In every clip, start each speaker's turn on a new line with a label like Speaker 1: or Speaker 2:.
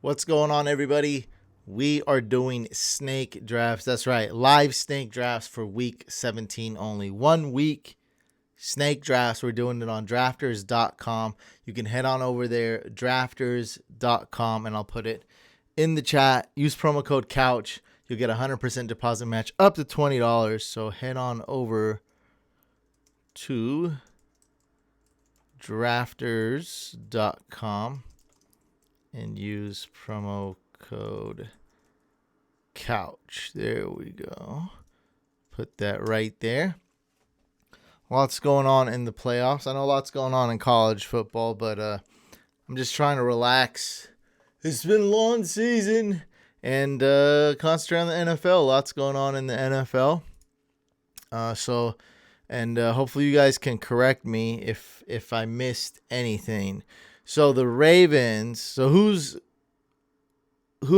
Speaker 1: What's going on, everybody? We are doing snake drafts. That's right, live snake drafts for week 17 only. 1 week snake drafts. We're doing it on drafters.com. You can head on over there, drafters.com, and I'll put it in the chat. Use promo code COUCH. You'll get a 100% deposit match up to $20. So head on over to drafters.com and use promo code COUCH. There we go. Put that right there. Lots going on in the playoffs. I know lots going on in college football, but I'm just trying to relax. It's been a long season and concentrate on the NFL. Lots going on in the NFL. Hopefully you guys can correct me if I missed anything. So the Ravens, so who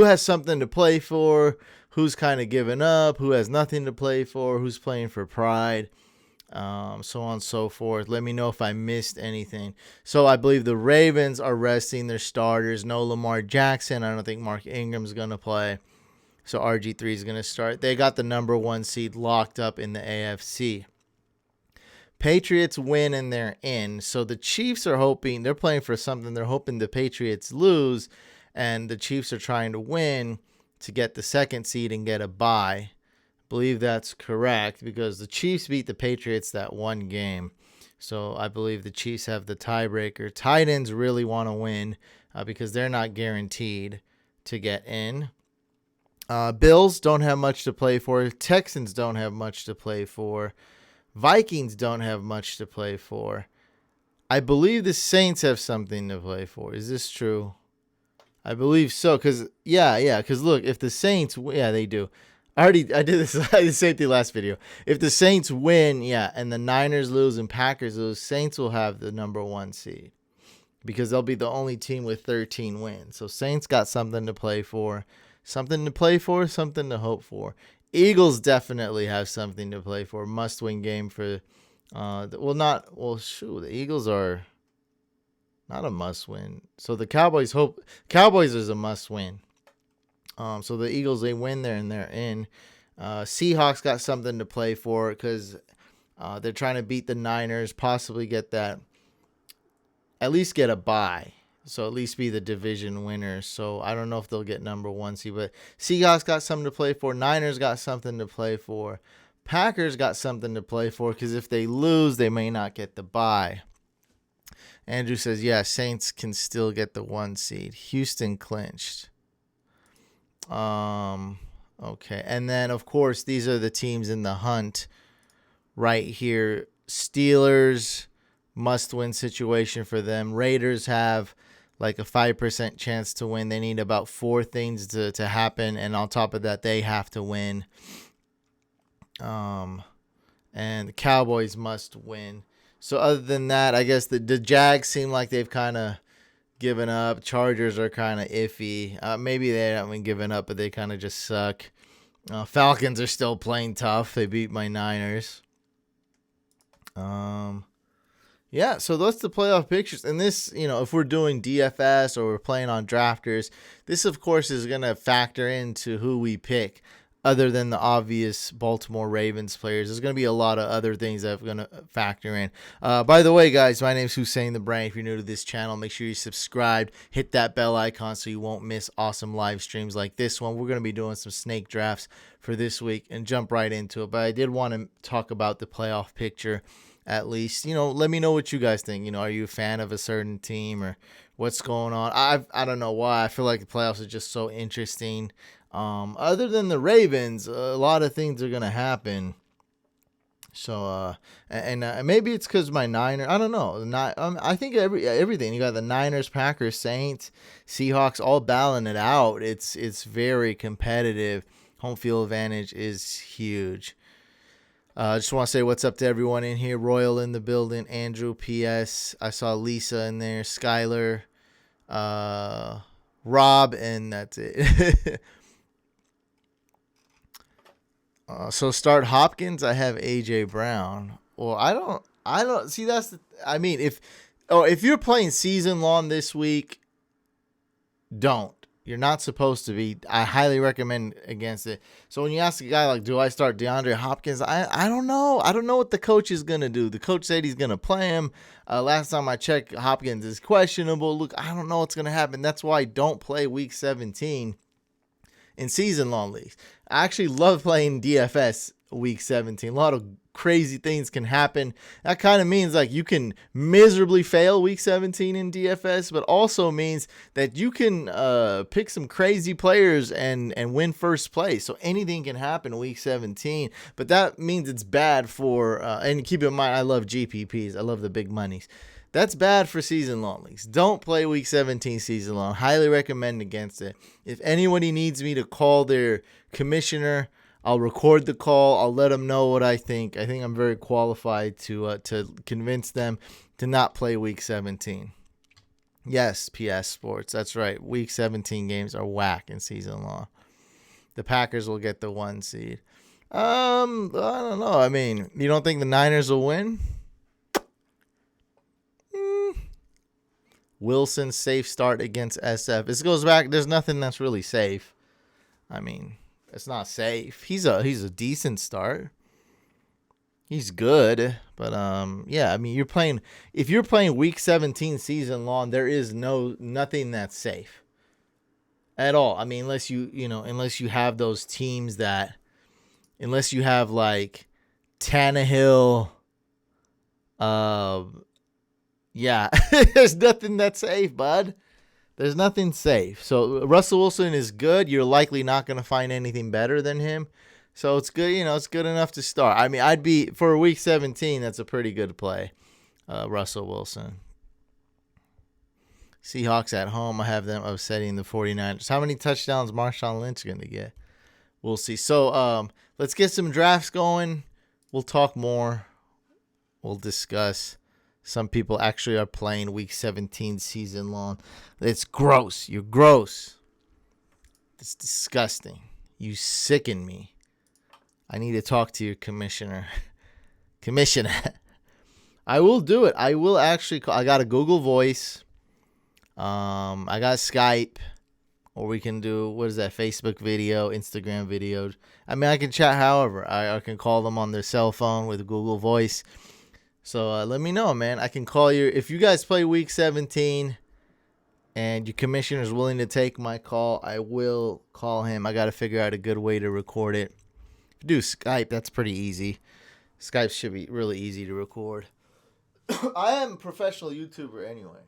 Speaker 1: has something to play for, who's kind of given up, who has nothing to play for, who's playing for pride, so on and so forth. Let me know if I missed anything. So I believe the Ravens are resting their starters. No Lamar Jackson. I don't think Mark Ingram's going to play. So RG3 is going to start. They got the number 1 seed locked up in the AFC. Patriots win and they're in. So the Chiefs are hoping, they're playing for something. They're hoping the Patriots lose, and the Chiefs are trying to win to get the 2nd seed and get a bye. I believe that's correct because the Chiefs beat the Patriots that one game. So I believe the Chiefs have the tiebreaker. Tight ends really want to win because they're not guaranteed to get in. Bills don't have much to play for. Texans don't have much to play for. Vikings don't have much to play for. I believe the Saints have something to play for. Is this true? I believe so. Because look, if the Saints, they do. I did this. I did the same thing last video. If the Saints win, and the Niners lose and Packers lose, Saints will have the number 1 seed because they'll be the only team with 13 wins. So Saints got something to play for, something to hope for. Eagles definitely have something to play for. Must-win game for, the Eagles are not a must-win. So the Cowboys is a must-win. So the Eagles, they win there and they're in. Seahawks got something to play for because they're trying to beat the Niners, possibly get that, at least get a bye. So at least be the division winners. So I don't know if they'll get number 1 seed, but Seahawks got something to play for. Niners got something to play for. Packers got something to play for because if they lose, they may not get the bye. Andrew says, Saints can still get the 1 seed. Houston clinched. Okay. And then, of course, these are the teams in the hunt right here. Steelers, must-win situation for them. Raiders have like a 5% chance to win. They need about 4 things to happen, and on top of that, they have to win. And the Cowboys must win. So other than that, I guess the Jags seem like they've kind of given up. Chargers are kind of iffy. Maybe they haven't given up, but they kind of just suck. Falcons are still playing tough. They beat my Niners. So that's the playoff pictures. And this, if we're doing DFS or we're playing on drafters, this, of course, is going to factor into who we pick. Other than the obvious Baltimore Ravens players, there's going to be a lot of other things that are going to factor in. By the way, guys, my name's Hussein the Brain. If you're new to this channel, make sure you subscribe. Hit that bell icon so you won't miss awesome live streams like this one. We're going to be doing some snake drafts for this week and jump right into it. But I did want to talk about the playoff picture. At least, let me know what you guys think. Are you a fan of a certain team or what's going on? I don't know why. I feel like the playoffs are just so interesting. Other than the Ravens, a lot of things are going to happen. So, maybe it's because my Niners, I don't know. I think everything. You got the Niners, Packers, Saints, Seahawks all battling it out. It's very competitive. Home field advantage is huge. I just want to say what's up to everyone in here. Royal in the building. Andrew, P.S. I saw Lisa in there. Skylar, Rob, and that's it. So start Hopkins. I have A.J. Brown. Well, I don't see if you're playing season long this week, don't. You're not supposed to be. I highly recommend against it. So when you ask a guy like, do I start DeAndre Hopkins? I don't know. I don't know what the coach is going to do. The coach said he's going to play him. Last time I checked, Hopkins is questionable. Look, I don't know what's going to happen. That's why I don't play week 17 in season-long leagues. I actually love playing DFS week 17. A lot of crazy things can happen. That kind of means like you can miserably fail week 17 in DFS, but also means that you can pick some crazy players and win first place. So anything can happen week 17, but that means it's bad for, and keep in mind, I love GPPs. I love the big monies. That's bad for season-long leagues. Don't play week 17 season-long. Highly recommend against it. If anybody needs me to call their commissioner, I'll record the call. I'll let them know what I think. I think I'm very qualified to convince them to not play week 17. Yes, PS Sports. That's right. Week 17 games are whack in season-long. The Packers will get the 1 seed. I don't know. I mean, you don't think the Niners will win? Wilson safe start against SF. This goes back. There's nothing that's really safe. I mean, it's not safe. He's a decent start. He's good, but yeah. I mean, if you're playing week 17 season long, there is nothing that's safe at all. I mean, unless you have those teams unless you have like Tannehill, yeah, there's nothing that's safe, bud. There's nothing safe. So Russell Wilson is good. You're likely not going to find anything better than him. So it's good. It's good enough to start. I mean, for week 17, that's a pretty good play. Russell Wilson. Seahawks at home. I have them upsetting the 49ers. How many touchdowns Marshawn Lynch going to get? We'll see. So let's get some drafts going. We'll talk more. We'll discuss. Some people actually are playing week 17 season long. It's gross. You're gross. It's disgusting. You sicken me. I need to talk to your commissioner. Commissioner. I will do it. I will actually call. I got a Google Voice. I got Skype. Or we can do, what is that, Facebook video, Instagram video. I mean, I can chat however. I can call them on their cell phone with Google Voice. So let me know, man. I can call you. If you guys play week 17 and your commissioner is willing to take my call, I will call him. I got to figure out a good way to record it. If you do Skype, that's pretty easy. Skype should be really easy to record. I am a professional YouTuber anyway.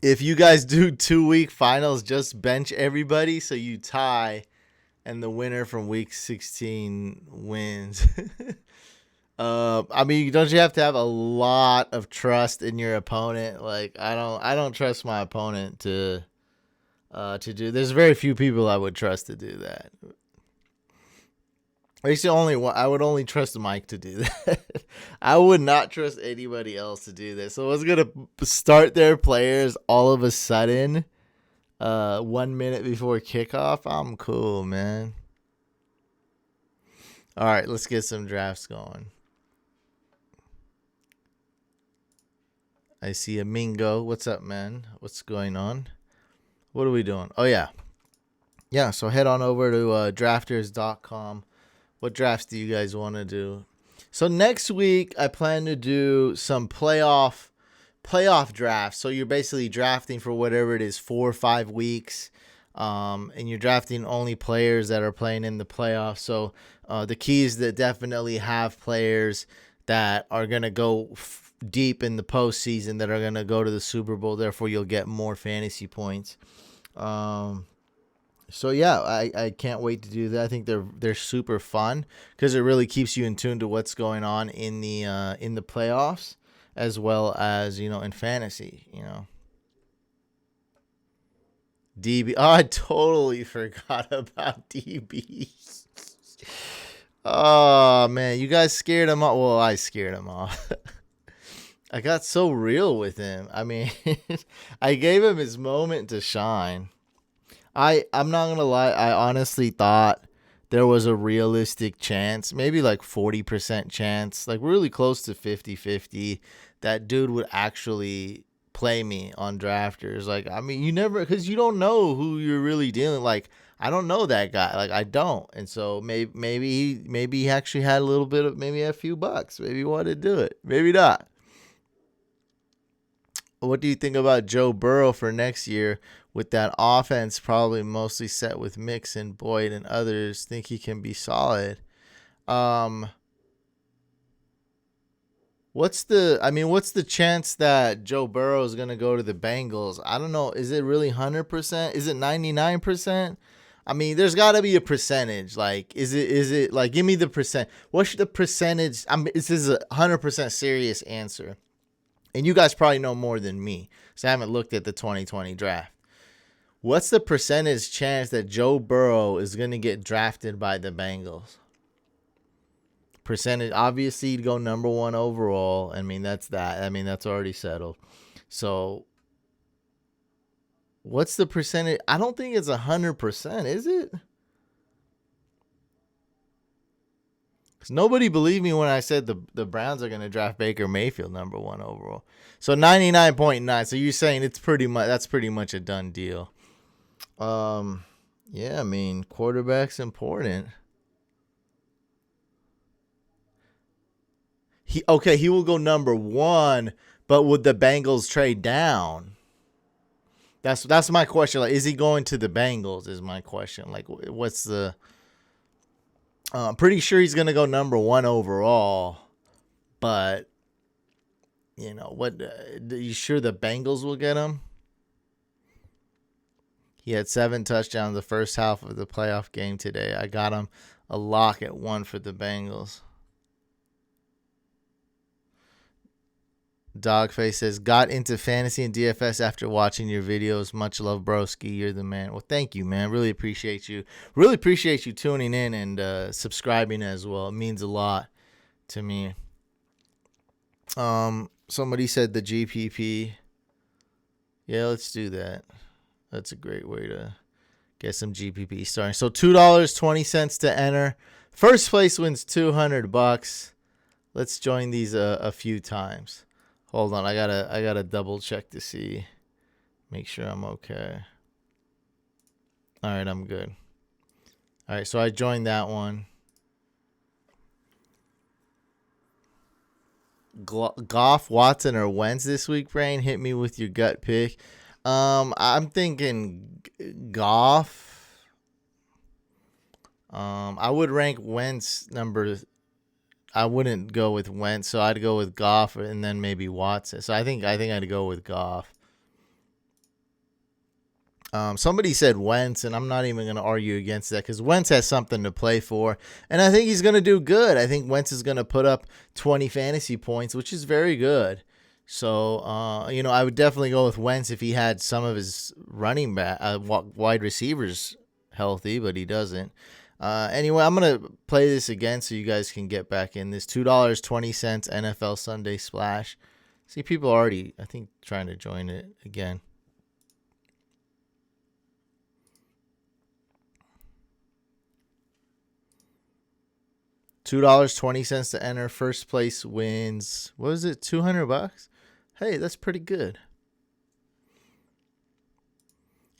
Speaker 1: If you guys do 2-week finals, just bench everybody so you tie. And the winner from week 16 wins. I mean, don't you have to have a lot of trust in your opponent? Like, I don't trust my opponent to do. There's very few people I would trust to do that. Actually, I would only trust Mike to do that. I would not trust anybody else to do this. So I was gonna start their players all of a sudden. 1 minute before kickoff. I'm cool, man. All right, let's get some drafts going. I see a Mingo. What's up, man? What's going on? What are we doing? Oh, yeah. Yeah, so head on over to drafters.com. What drafts do you guys want to do? So next week, I plan to do some playoff drafts. So you're basically drafting for whatever it is, 4 or 5 weeks. And you're drafting only players that are playing in the playoffs. So the key is to definitely have players that are going to go deep in the postseason, that are going to go to the Super Bowl. Therefore, you'll get more fantasy points. So yeah, I can't wait to do that. I think they're super fun because it really keeps you in tune to what's going on in the playoffs, as well as, in fantasy, DB. Oh, I totally forgot about DB. Oh, man. You guys scared him off. Well, I scared him off. I got so real with him. I mean, I gave him his moment to shine. I'm not going to lie. I honestly thought there was a realistic chance, maybe like 40% chance, like really close to 50-50, that dude would actually play me on drafters. Like, I mean, you never, because you don't know who you're really dealing. Like, I don't know that guy. Like, I don't. And so maybe he actually had a little bit of, maybe a few bucks. Maybe he wanted to do it. Maybe not. What do you think about Joe Burrow for next year with that offense probably mostly set with Mixon, Boyd, and others? Think he can be solid? What's the chance that Joe Burrow is going to go to the Bengals? I don't know. Is it really 100%? Is it 99%? I mean, there's got to be a percentage. Like, is it like, give me the percent. What's the percentage? This is a 100% serious answer. And you guys probably know more than me, so I haven't looked at the 2020 draft. What's the percentage chance that Joe Burrow is going to get drafted by the Bengals? Percentage, obviously, he'd go number 1 overall. I mean, that's that. I mean, that's already settled. So, what's the percentage? I don't think it's 100%, is it? Because nobody believed me when I said the Browns are going to draft Baker Mayfield number 1 overall. So 99.9. So you're saying that's pretty much a done deal. Yeah, I mean, quarterback's important. He will go number 1, but would the Bengals trade down? That's my question. Like, is he going to the Bengals? Is my question. Like, what's the? I'm pretty sure he's gonna go number 1 overall, but you know what? Are you sure the Bengals will get him? He had 7 touchdowns the first half of the playoff game today. I got him a lock at 1 for the Bengals. Dogface says, got into fantasy and DFS after watching your videos. Much love, broski. You're the man. Well, thank you, man. Really appreciate you. Really appreciate you tuning in and subscribing as well. It means a lot to me. Somebody said the GPP. Yeah, let's do that. That's a great way to get some GPP starting. So $2.20 to enter. First place wins $200. Let's join these a few times. Hold on, I gotta double check to see, make sure I'm okay. All right, I'm good. All right, so I joined that one. Goff, Watson, or Wentz this week, Brain? Hit me with your gut pick. I'm thinking Goff. I would rank Wentz number. I wouldn't go with Wentz, so I'd go with Goff and then maybe Watson. So I think I'd go with Goff. Somebody said Wentz, and I'm not even going to argue against that because Wentz has something to play for, and I think he's going to do good. I think Wentz is going to put up 20 fantasy points, which is very good. So, I would definitely go with Wentz if he had some of his running back, wide receivers healthy, but he doesn't. Anyway, I'm going to play this again so you guys can get back in this. $2.20 NFL Sunday Splash. See, people already, I think, trying to join it again. $2.20 to enter. First place wins. What was it? $200? Hey, that's pretty good.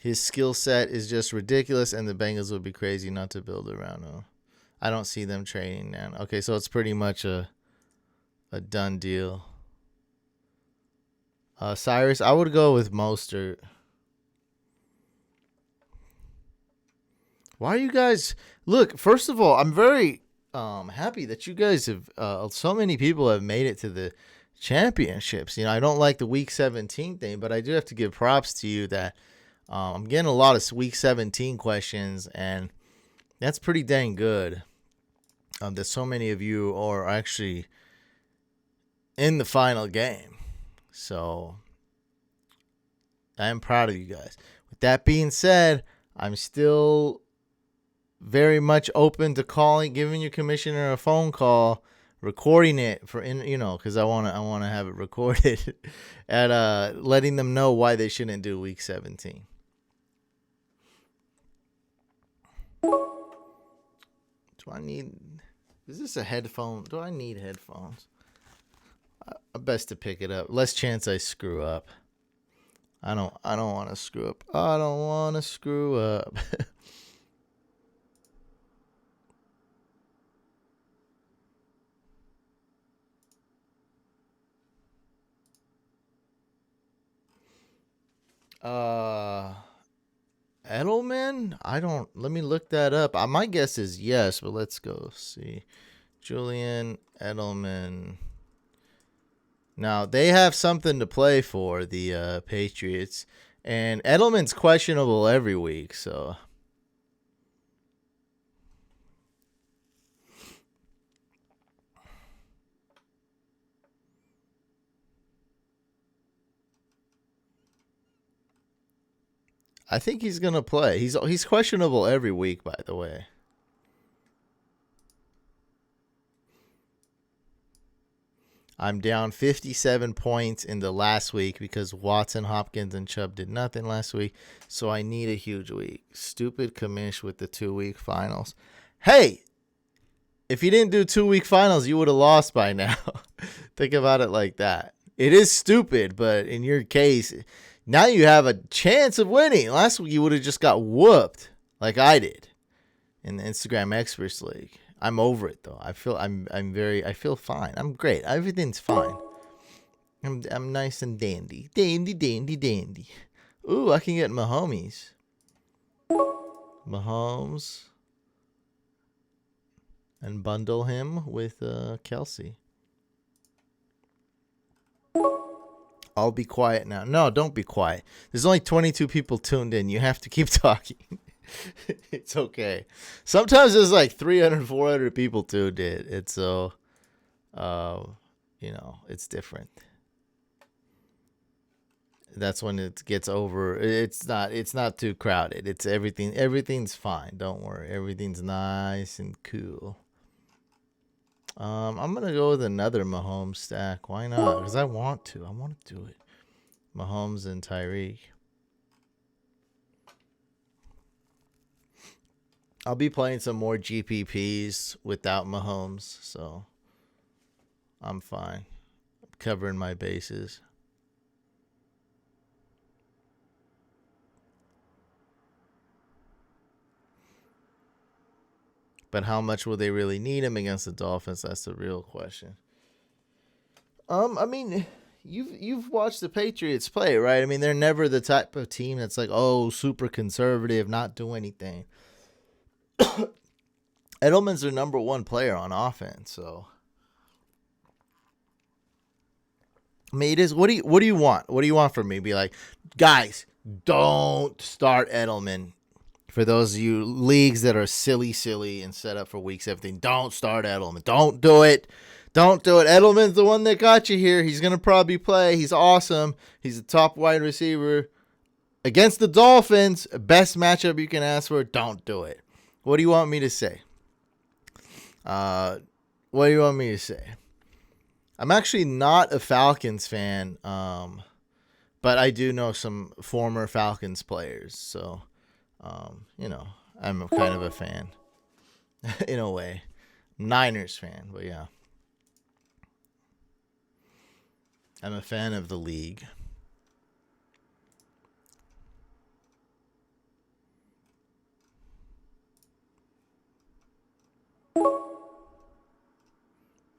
Speaker 1: His skill set is just ridiculous, and the Bengals would be crazy not to build around him. I don't see them trading now. Okay, so it's pretty much a done deal. Cyrus, I would go with Mostert. Why are you guys... Look, first of all, I'm very happy that you guys have... so many people have made it to the championships. I don't like the Week 17 thing, but I do have to give props to you that... I'm getting a lot of Week 17 questions, and that's pretty dang good. That so many of you are actually in the final game. So I am proud of you guys. With that being said, I'm still very much open to giving your commissioner a phone call, recording it because I want to have it recorded, and letting them know why they shouldn't do Week 17. Do I need? Is this a headphone? Do I need headphones? I best to pick it up. Less chance I screw up. I don't want to screw up. I don't want to screw up. Edelman? Let me look that up. My guess is yes, but let's go see. Julian Edelman. Now, they have something to play for, the Patriots. And Edelman's questionable every week, so. I think he's going to play. He's questionable every week, by the way. I'm down 57 points in the last week because Watson, Hopkins, and Chubb did nothing last week. So I need a huge week. Stupid commish with the 2-week finals. Hey, if you didn't do 2-week finals, you would have lost by now. Think about it like that. It is stupid, but in your case, now you have a chance of winning. Last week you would have just got whooped like I did in the Instagram Experts League. I'm over it though. I feel fine. I'm great. Everything's fine. I'm nice and dandy. Dandy. Ooh, I can get Mahomes. And bundle him with Kelsey. I'll be quiet now. No, don't be quiet. There's only 22 people tuned in. You have to keep talking. It's okay. Sometimes there's like 300, 400 people tuned in. It's so, it's different. That's when it gets over. It's not too crowded. It's everything. Everything's fine. Don't worry. Everything's nice and cool. I'm gonna go with another Mahomes stack. Why not? Because I want to. I want to do it. Mahomes and Tyreek. I'll be playing some more GPPs without Mahomes, so I'm fine. I'm covering my bases. But how much will they really need him against the Dolphins? That's the real question. I mean, you've watched the Patriots play, right? I mean, they're never the type of team that's like, oh, super conservative, not do anything. Edelman's their number one player on offense, so I mean, it is. What do you want? What do you want from me? Be like, guys, don't start Edelman. For those of you leagues that are silly and set up for week 17, don't start Edelman. Don't do it. Don't do it. Edelman's the one that got you here. He's going to probably play. He's awesome. He's a top wide receiver. Against the Dolphins, best matchup you can ask for. Don't do it. What do you want me to say? I'm actually not a Falcons fan, but I do know some former Falcons players. So, I'm kind of a fan in a way. Niners fan, but yeah. I'm a fan of the league.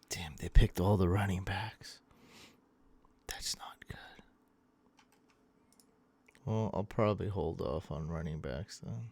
Speaker 1: Damn, they picked all the running backs. That's not good. Well, I'll probably hold off on running backs then.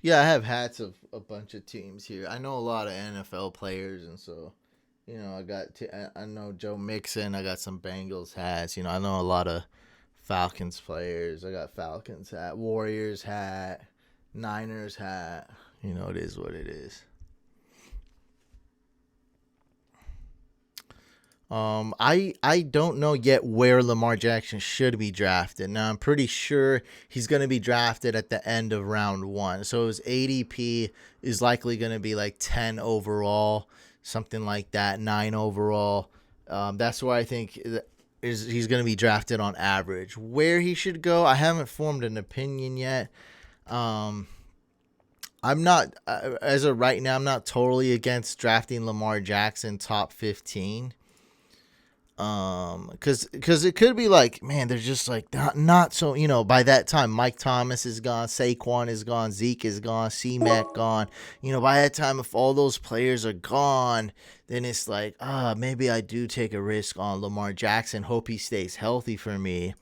Speaker 1: Yeah, I have hats of a bunch of teams here. I know a lot of NFL players, and so I know Joe Mixon. I got some Bengals hats. I know a lot of Falcons players. I got Falcons hat, Warriors hat, Niners hat. It is what it is. I don't know yet where Lamar Jackson should be drafted. Now I'm pretty sure he's going to be drafted at the end of round 1. So his ADP is likely going to be like 10 overall, something like that, 9 overall. That's why I think he's going to be drafted on average. Where he should go, I haven't formed an opinion yet. I'm not as of right now. I'm not totally against drafting Lamar Jackson top 15. Because it could be like, man, they're just like not so, by that time Mike Thomas is gone, Saquon is gone, Zeke is gone, C-Mac gone. By that time, if all those players are gone, then it's like, maybe I do take a risk on Lamar Jackson, hope he stays healthy for me.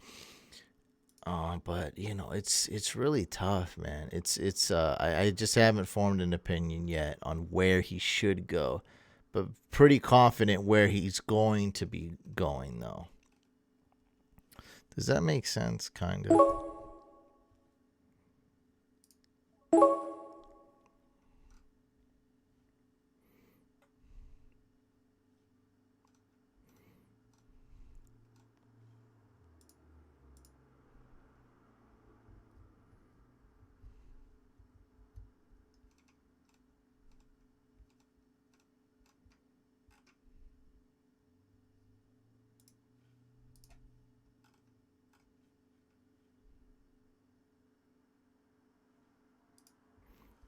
Speaker 1: But it's really tough, man. I just haven't formed an opinion yet on where he should go. But pretty confident where he's going to be going, though. Does that make sense? Kind of.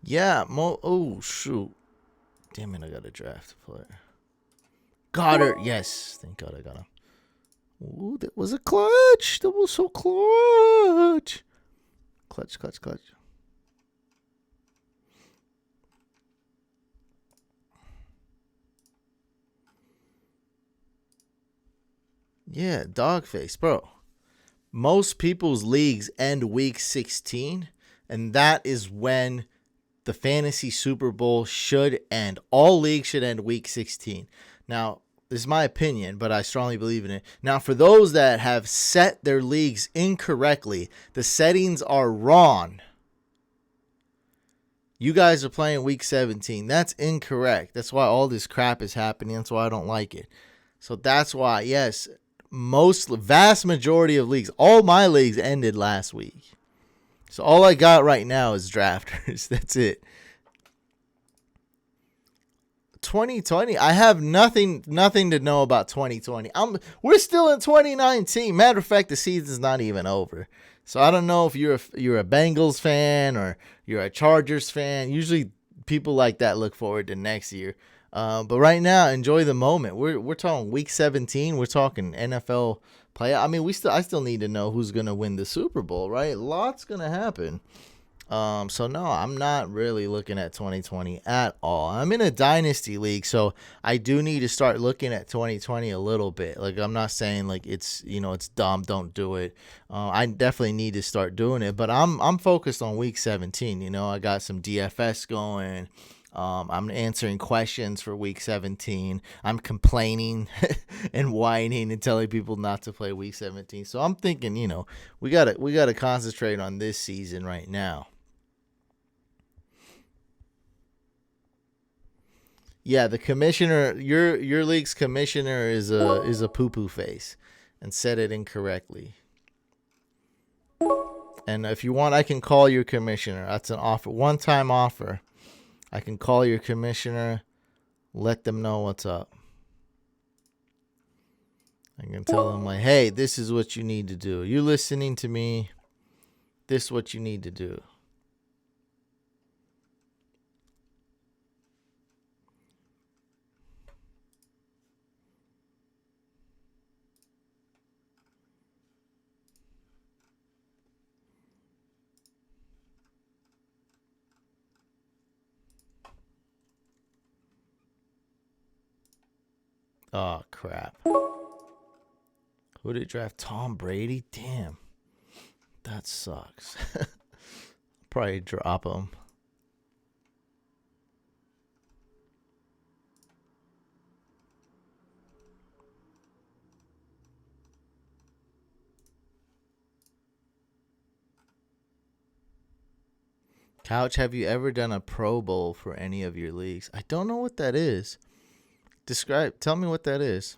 Speaker 1: Yeah, oh, shoot. Damn it, I got a draft player. Goddard, yes. Thank God I got him. Ooh, that was a clutch. That was so clutch. Clutch. Yeah, dog face, bro. Most people's leagues end week 16, and that is when the fantasy Super Bowl should end. All leagues should end week 16. Now, this is my opinion, but I strongly believe in it. Now, for those that have set their leagues incorrectly, the settings are wrong. You guys are playing week 17. That's incorrect. That's why all this crap is happening. That's why I don't like it. So that's why, yes, vast majority of leagues, all my leagues ended last week. So all I got right now is drafters. That's it. 2020, I have nothing to know about 2020. We're still in 2019. Matter of fact, the season's not even over. So I don't know if you're a Bengals fan or you're a Chargers fan. Usually people like that look forward to next year. But right now, enjoy the moment. We're talking week 17. We're talking NFL play. I mean, I still need to know who's gonna win the Super Bowl, right? Lots gonna happen. So no, I'm not really looking at 2020 at all. I'm in a dynasty league, so I do need to start looking at 2020 a little bit. Like, I'm not saying like it's dumb, don't do it. I definitely need to start doing it, but I'm focused on week 17. I got some DFS going. I'm answering questions for week 17. I'm complaining and whining and telling people not to play week 17. So I'm thinking, we gotta concentrate on this season right now. Yeah, the commissioner, your league's commissioner is a poo poo face, and said it incorrectly. And if you want, I can call your commissioner. That's an offer, one-time offer. I can call your commissioner, let them know what's up. I can tell them like, hey, this is what you need to do. You listening to me? This is what you need to do. Oh, crap. Who did draft? Tom Brady? Damn. That sucks. Probably drop him. Couch, have you ever done a Pro Bowl for any of your leagues? I don't know what that is. Tell me what that is.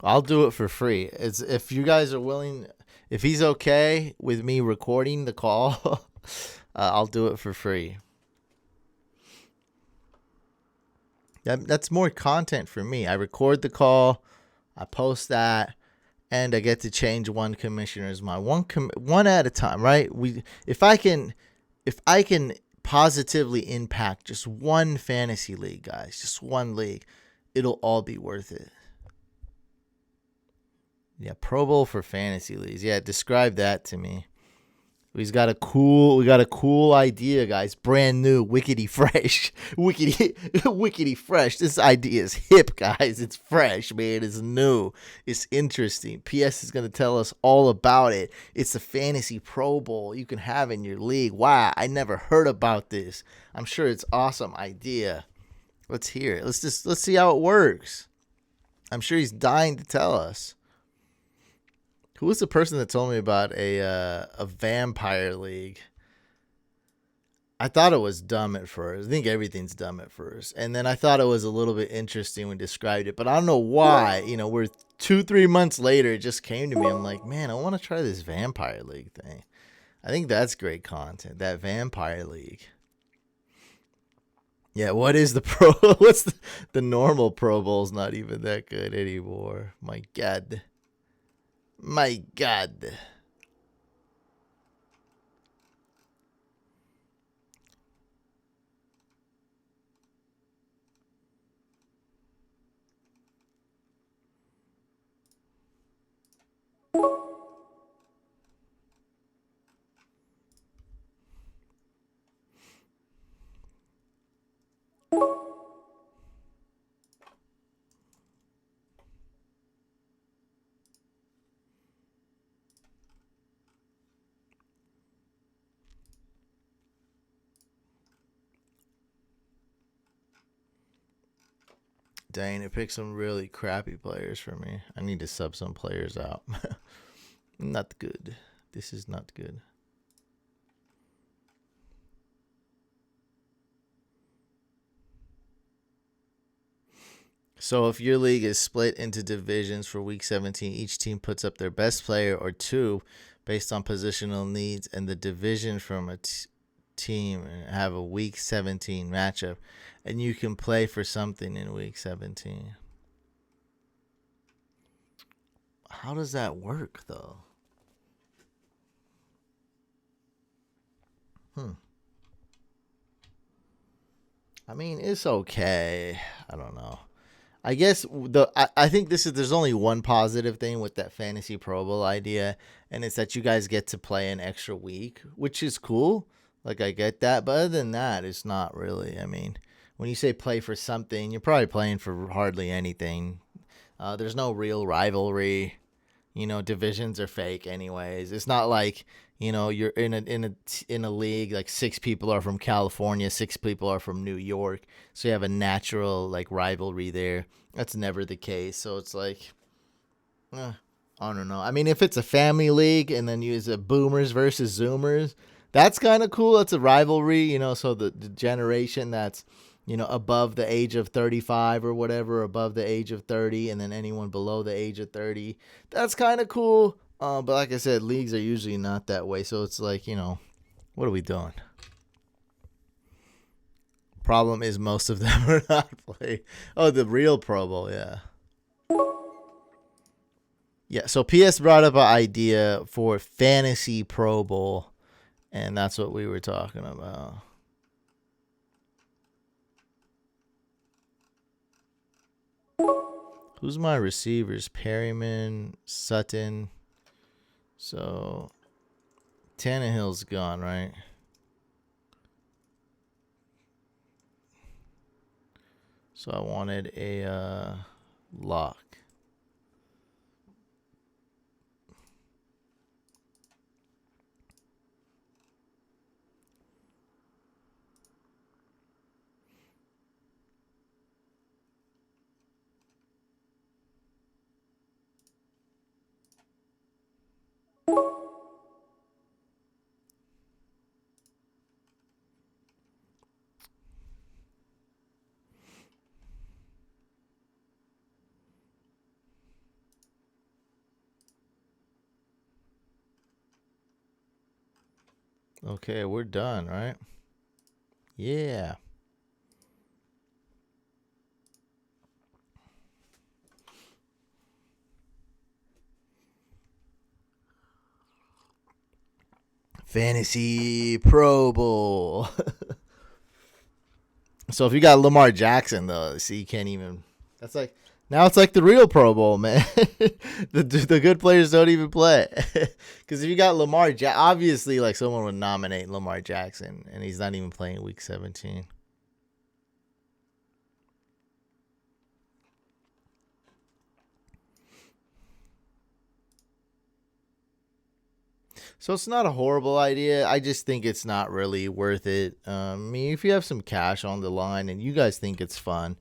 Speaker 1: I'll do it for free. It's if you guys are willing, if he's okay with me recording the call, I'll do it for free. That's more content for me. I record the call, I post that, and I get to change one commissioner's mind, one at a time, right? If I can positively impact just one fantasy league, guys, just one league, it'll all be worth it. Yeah, Pro Bowl for fantasy leagues. Yeah, describe that to me. We got a cool idea, guys. Brand new, wickety fresh. Wickety fresh. This idea is hip, guys. It's fresh, man. It's new. It's interesting. PS is going to tell us all about it. It's a fantasy Pro Bowl you can have in your league. Wow, I never heard about this. I'm sure it's awesome idea. Let's hear it. Let's see how it works. I'm sure he's dying to tell us. Who was the person that told me about a vampire league? I thought it was dumb at first. I think everything's dumb at first. And then I thought it was a little bit interesting when described it. But I don't know why. We're 2-3 months later. It just came to me. I'm like, man, I want to try this vampire league thing. I think that's great content. That vampire league. Yeah, what is the pro? What's the normal Pro Bowl's not even that good anymore. My God. My God. Dang, it picked some really crappy players for me. I need to sub some players out. Not good. This is not good. So if your league is split into divisions for week 17, each team puts up their best player or two based on positional needs, and the division from a team have a week 17 matchup, and you can play for something in week 17. How does that work, though? I mean, it's okay. I don't know. I guess I think there's only one positive thing with that fantasy Pro Bowl idea, and it's that you guys get to play an extra week, which is cool. Like, I get that, but other than that, it's not really. I mean, when you say play for something, you're probably playing for hardly anything. There's no real rivalry. Divisions are fake anyways. It's not like, you're in a league like 6 people are from California, 6 people are from New York, so you have a natural like rivalry there. That's never the case. So it's like, I don't know. I mean, if it's a family league and then you use a boomers versus zoomers, that's kind of cool. It's a rivalry, so the generation that's above the age of 35 or whatever, above the age of 30, and then anyone below the age of 30. That's kind of cool. But like I said, leagues are usually not that way. So it's like, what are we doing? Problem is most of them are not playing. Oh, the real Pro Bowl, yeah. Yeah, so PS brought up an idea for fantasy Pro Bowl, and that's what we were talking about. Who's my receivers? Perryman, Sutton. So Tannehill's gone, right? So I wanted a lock. Okay, we're done, right? Yeah. Fantasy Pro Bowl. So if you got Lamar Jackson, though, see, you can't even. That's like now it's like the real Pro Bowl, man. the good players don't even play. Because if you got obviously, like someone would nominate Lamar Jackson, and he's not even playing Week 17. So it's not a horrible idea. I just think it's not really worth it. I mean, if you have some cash on the line and you guys think it's fun,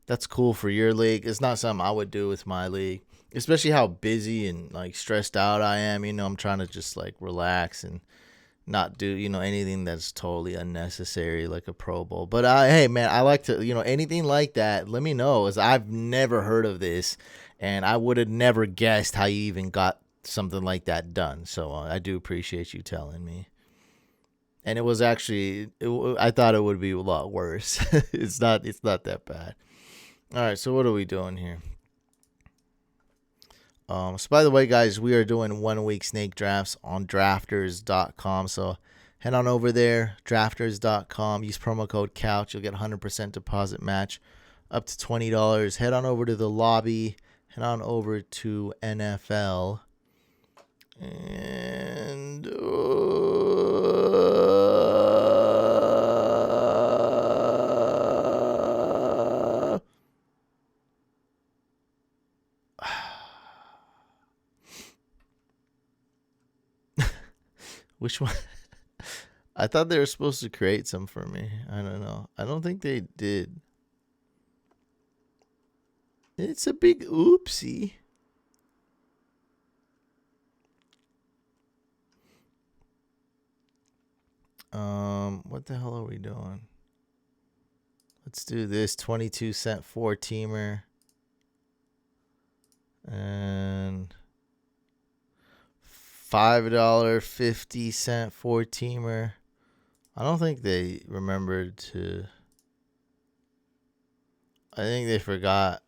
Speaker 1: that's cool for your league. It's not something I would do with my league, especially how busy and like stressed out I am. You know, I'm trying to just like relax and not do, anything that's totally unnecessary like a Pro Bowl. But hey, man, I like to, anything like that. Let me know, as I've never heard of this, and I would have never guessed how you even got something like that done. So I do appreciate you telling me. And it was actually, I thought it would be a lot worse. It's not that bad. All right, so what are we doing here? So by the way, guys, we are doing 1 week snake drafts on drafters.com. So head on over there, drafters.com. Use promo code COUCH. You'll get 100% deposit match up to $20. Head on over to the lobby. Head on over to NFL. And which one? I thought they were supposed to create some for me. I don't know. I don't think they did. It's a big oopsie. What the hell are we doing? Let's do this 22-cent 4-teamer. And $5.50 4-teamer. I don't think they remembered to. I think they forgot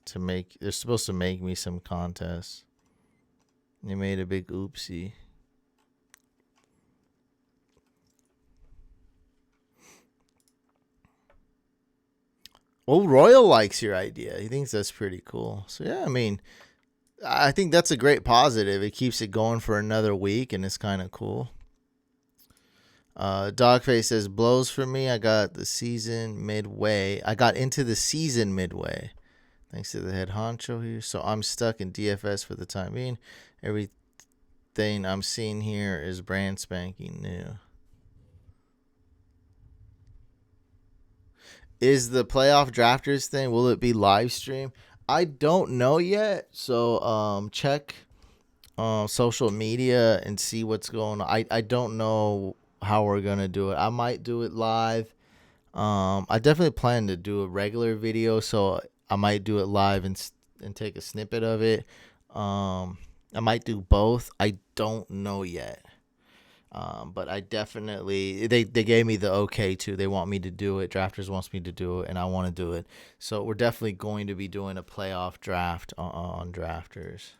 Speaker 1: to make. They're supposed to make me some contests. They made a big oopsie. Oh, Royal likes your idea. He thinks that's pretty cool. So yeah, I mean, I think that's a great positive. It keeps it going for another week, and it's kind of cool. Dogface says, blows for me. I got the season midway. I got into the season midway, thanks to the head honcho here. So I'm stuck in DFS for the time being. Everything I'm seeing here is brand spanking new. Is the playoff drafters thing, will it be live stream? I don't know yet. So check social media and see what's going on. I don't know how we're gonna do it. I might do it live. I definitely plan to do a regular video, so I might do it live and take a snippet of it. I might do both. I don't know yet. But I definitely, they gave me the okay to. They want me to do it. Drafters wants me to do it, and I want to do it. So we're definitely going to be doing a playoff draft on Drafters.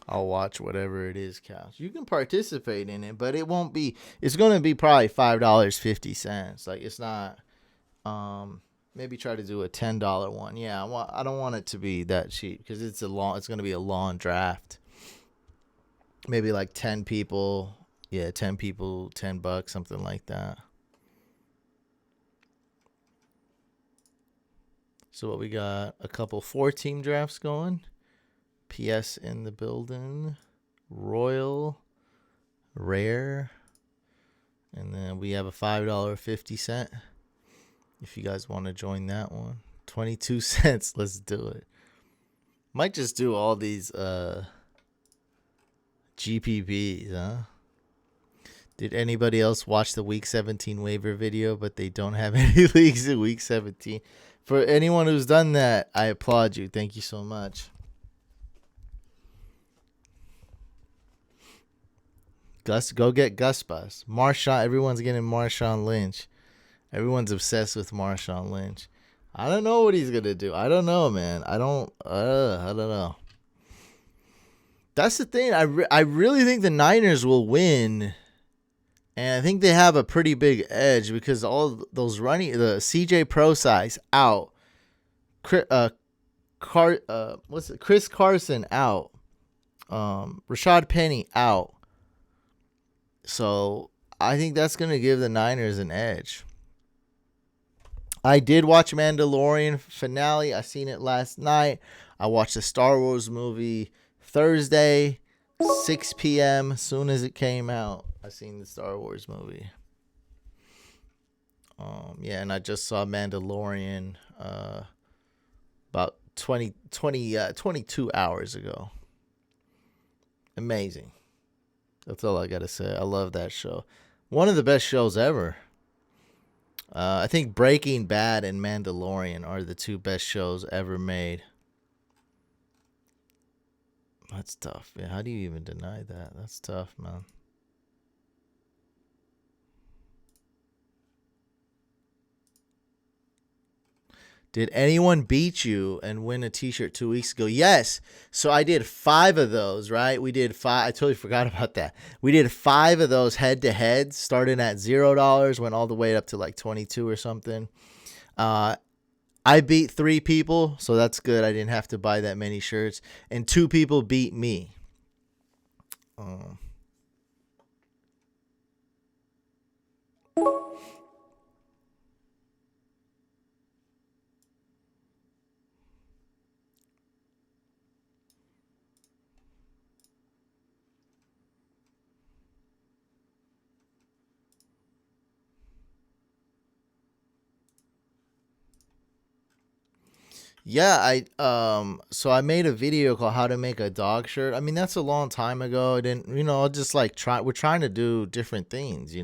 Speaker 1: I'll watch whatever it is counts. You can participate in it, but it won't be. It's going to be probably $5.50. Like it's not. Maybe try to do a $10 one. Yeah, I don't want it to be that cheap because it's going to be a long draft. Maybe like 10 people. Yeah, 10 people, $10, something like that. So what we got? A couple 4-team drafts going. PS in the building. Royal, rare, and then we have a $5.50. if you guys want to join that one. 22 cents. Let's do it. Might just do all these GPPs, huh? Did anybody else watch the Week 17 waiver video, but they don't have any leagues in Week 17? For anyone who's done that, I applaud you. Thank you so much. Gus, go get Gus Bus. Marshawn, everyone's getting Marshawn Lynch. Everyone's obsessed with Marshawn Lynch. I don't know what he's gonna do. I don't know, man. I don't know. That's the thing. I really think the Niners will win. And I think they have a pretty big edge because all those running, the CJ Prosise out, Chris Carson out, Rashad Penny out. So I think that's gonna give the Niners an edge. I did watch Mandalorian finale. I seen it last night. I watched the Star Wars movie Thursday, 6 p.m. as soon as it came out. I seen the Star Wars movie. Yeah, and I just saw Mandalorian about 22 hours ago. Amazing. That's all I got to say. I love that show. One of the best shows ever. I think Breaking Bad and Mandalorian are the two best shows ever made. That's tough. Yeah, how do you even deny that? That's tough, man. Did anyone beat you and win a t-shirt 2 weeks ago? Yes. So I did 5 of those, right? We did 5. I totally forgot about that. We did 5 of those head-to-head, starting at $0, went all the way up to like 22 or something. I beat 3 people, so that's good. I didn't have to buy that many shirts. And 2 people beat me. Yeah, so I made a video called How to Make a Dog Shirt. I mean, that's a long time ago. I didn't, just like we're trying to do different things,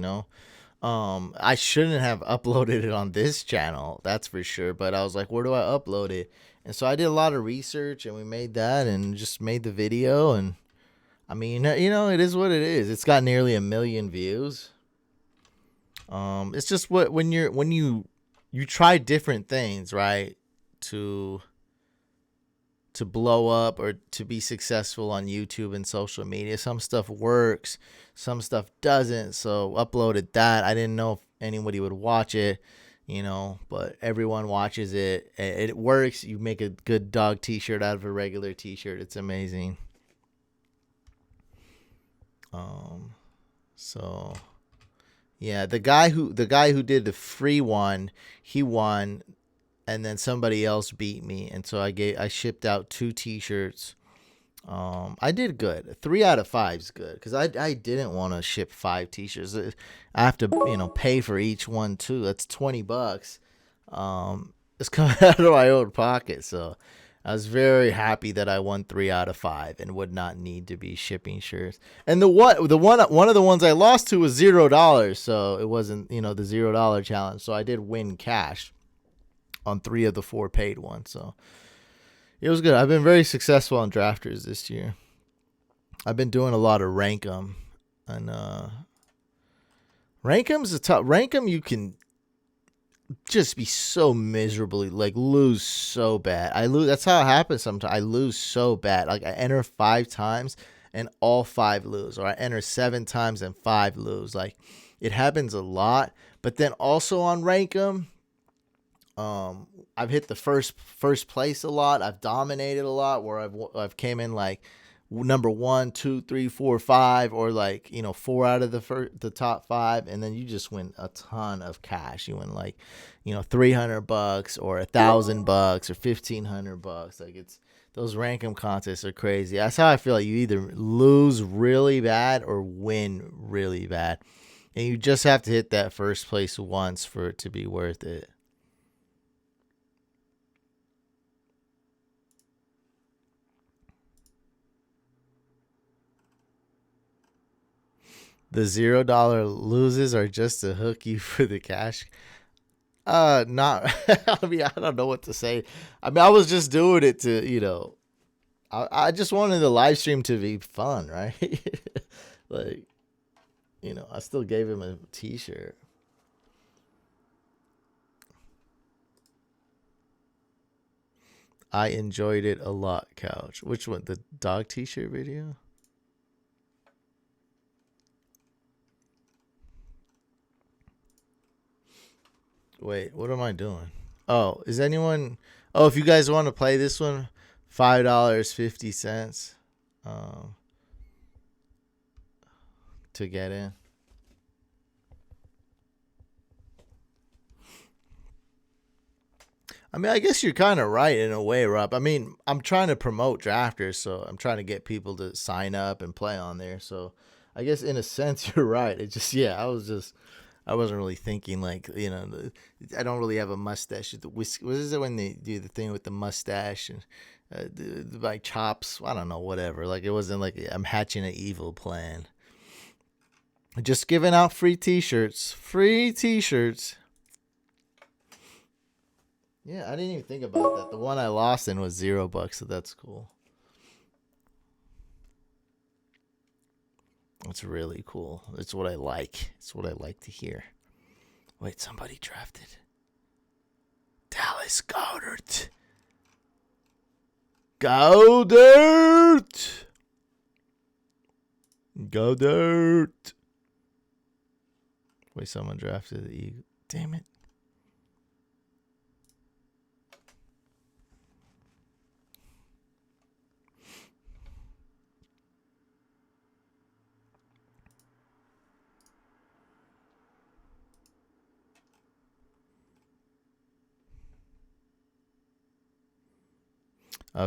Speaker 1: I shouldn't have uploaded it on this channel, that's for sure, but I was like, where do I upload it? And so I did a lot of research and we made that and just made the video, and I mean, it is what it is. It's got nearly 1 million views. It's just when you try different things, right? To blow up or to be successful on YouTube and social media. Some stuff works, some stuff doesn't. So uploaded that. I didn't know if anybody would watch it, but everyone watches it. It works. You make a good dog t-shirt out of a regular t-shirt. It's amazing. So yeah, the guy who did the free one, he won. And then somebody else beat me, and so I shipped out 2 t-shirts. I did good. 3 out of 5 is good because I didn't want to ship 5 t-shirts. I have to pay for each one too. That's $20. It's coming out of my own pocket, so I was very happy that I won 3 out of 5 and would not need to be shipping shirts. And one of the ones I lost to was $0, so it wasn't the $0 challenge. So I did win cash on 3 of the 4 paid ones, so it was good. I've been very successful on drafters this year. I've been doing a lot of rank 'em, and rank 'em's a tough. Rank 'em, you can just be so miserably, like, lose so bad. That's how it happens sometimes. I lose so bad. Like, I enter 5 times and all 5 lose, or I enter 7 times and 5 lose. Like, it happens a lot. But then also on rank 'em, I've hit the first place a lot. I've dominated a lot where I've came in like number 1, 2, 3, 4, 5, or like 4 out of the top 5, and then you just win a ton of cash. You win like $300 or $1,000 or $1,500. Like, it's those rank 'em contests are crazy. That's how I feel. Like, you either lose really bad or win really bad, and you just have to hit that first place once for it to be worth it. The $0 loses are just to hook you for the cash. Not. I mean, I don't know what to say. I mean, I was just doing it to, I just wanted the live stream to be fun, right? Like, I still gave him a t-shirt. I enjoyed it a lot, Couch. Which one? The dog t-shirt video? Wait, what am I doing? Oh, is anyone... Oh, if you guys want to play this one, $5.50 to get in. I mean, I guess you're kind of right in a way, Rob. I mean, I'm trying to promote drafters, so I'm trying to get people to sign up and play on there. So I guess in a sense, you're right. It just, I wasn't really thinking like, I don't really have a mustache. What is it when they do the thing with the mustache and my chops? I don't know, whatever. Like, it wasn't like I'm hatching an evil plan. Just giving out free t-shirts. Free t-shirts. Yeah, I didn't even think about that. The one I lost in was $0, so that's cool. That's really cool. It's what I like. It's what I like to hear. Wait, somebody drafted Dallas Goedert. Goedert. Wait, someone drafted the Eagle. Damn it.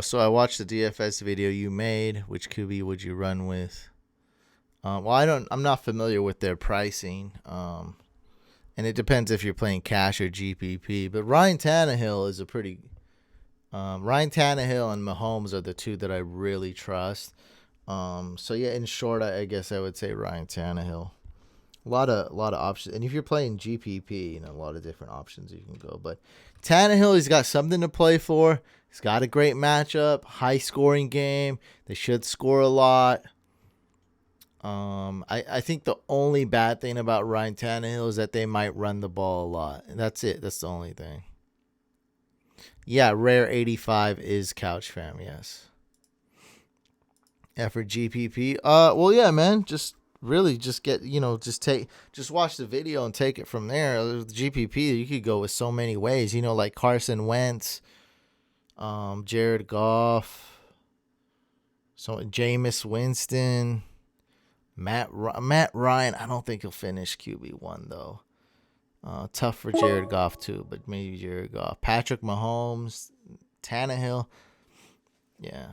Speaker 1: So I watched the DFS video you made. Which QB would you run with? Well, I'm not familiar with their pricing. And it depends if you're playing cash or GPP. But Ryan Tannehill is a pretty. Ryan Tannehill and Mahomes are the two that I really trust. So yeah, in short, I guess I would say Ryan Tannehill. A lot of options, and if you're playing GPP, a lot of different options you can go. But Tannehill, he's got something to play for. He's got a great matchup, high scoring game. They should score a lot. I think the only bad thing about Ryan Tannehill is that they might run the ball a lot. And that's it. That's the only thing. Yeah, rare 85 is Couch Fam. Yes. Yeah, for GPP. Well, yeah, man. Just get, just watch the video and take it from there. With GPP, you could go with so many ways, like Carson Wentz, Jared Goff, Jameis Winston, Matt Ryan. I don't think he'll finish QB1 though. Tough for Jared Goff too, but maybe Jared Goff. Patrick Mahomes, Tannehill. Yeah.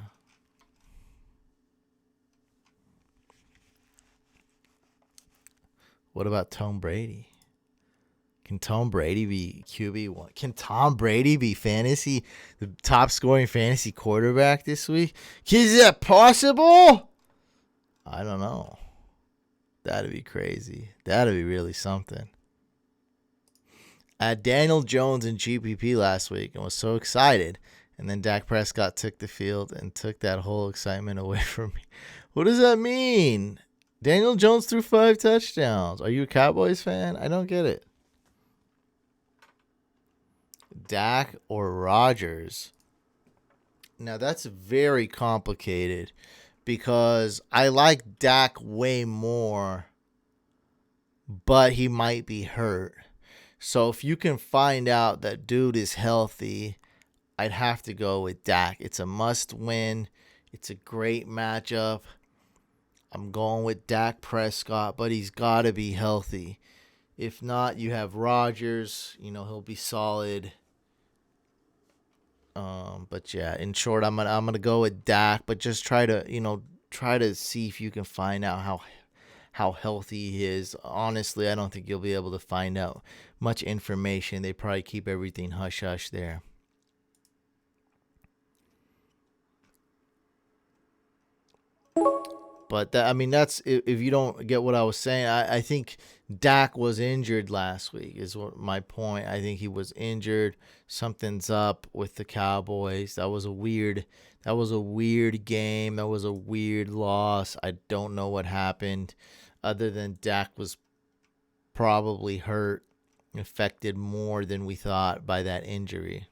Speaker 1: What about Tom Brady? Can Tom Brady be QB1? Can Tom Brady be the top scoring fantasy quarterback this week? Is that possible? I don't know. That'd be crazy. That'd be really something. I had Daniel Jones in GPP last week and was so excited. And then Dak Prescott took the field and took that whole excitement away from me. What does that mean? Daniel Jones threw 5 touchdowns. Are you a Cowboys fan? I don't get it. Dak or Rodgers? Now that's very complicated because I like Dak way more, but he might be hurt. So if you can find out that dude is healthy, I'd have to go with Dak. It's a must win. It's a great matchup. I'm going with Dak Prescott, but he's got to be healthy. If not, you have Rodgers. He'll be solid. But yeah, in short, I'm gonna go with Dak, but just try to see if you can find out how healthy he is. Honestly, I don't think you'll be able to find out much information. They probably keep everything hush hush there. But that, I mean, that's if you don't get what I was saying. I think Dak was injured last week. Is what my point. I think he was injured. Something's up with the Cowboys. That was a weird. That was a weird game. That was a weird loss. I don't know what happened, other than Dak was probably hurt, affected more than we thought by that injury.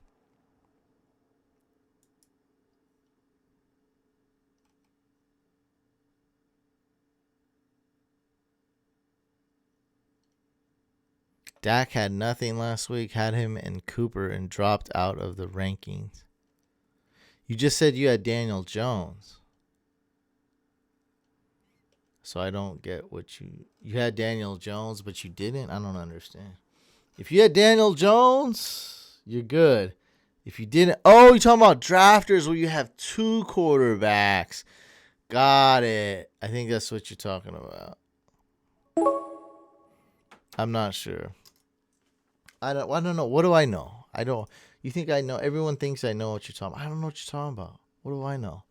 Speaker 1: Dak had nothing last week, had him and Cooper, and dropped out of the rankings. You just said you had Daniel Jones. So I don't get what you had Daniel Jones, but you didn't? I don't understand. If you had Daniel Jones, you're good. If you didn't, oh, you're talking about drafters where you have 2 quarterbacks. Got it. I think that's what you're talking about. I'm not sure. I don't know. What do I know? I don't. You think I know? Everyone thinks I know what you're talking about. I don't know what you're talking about. What do I know?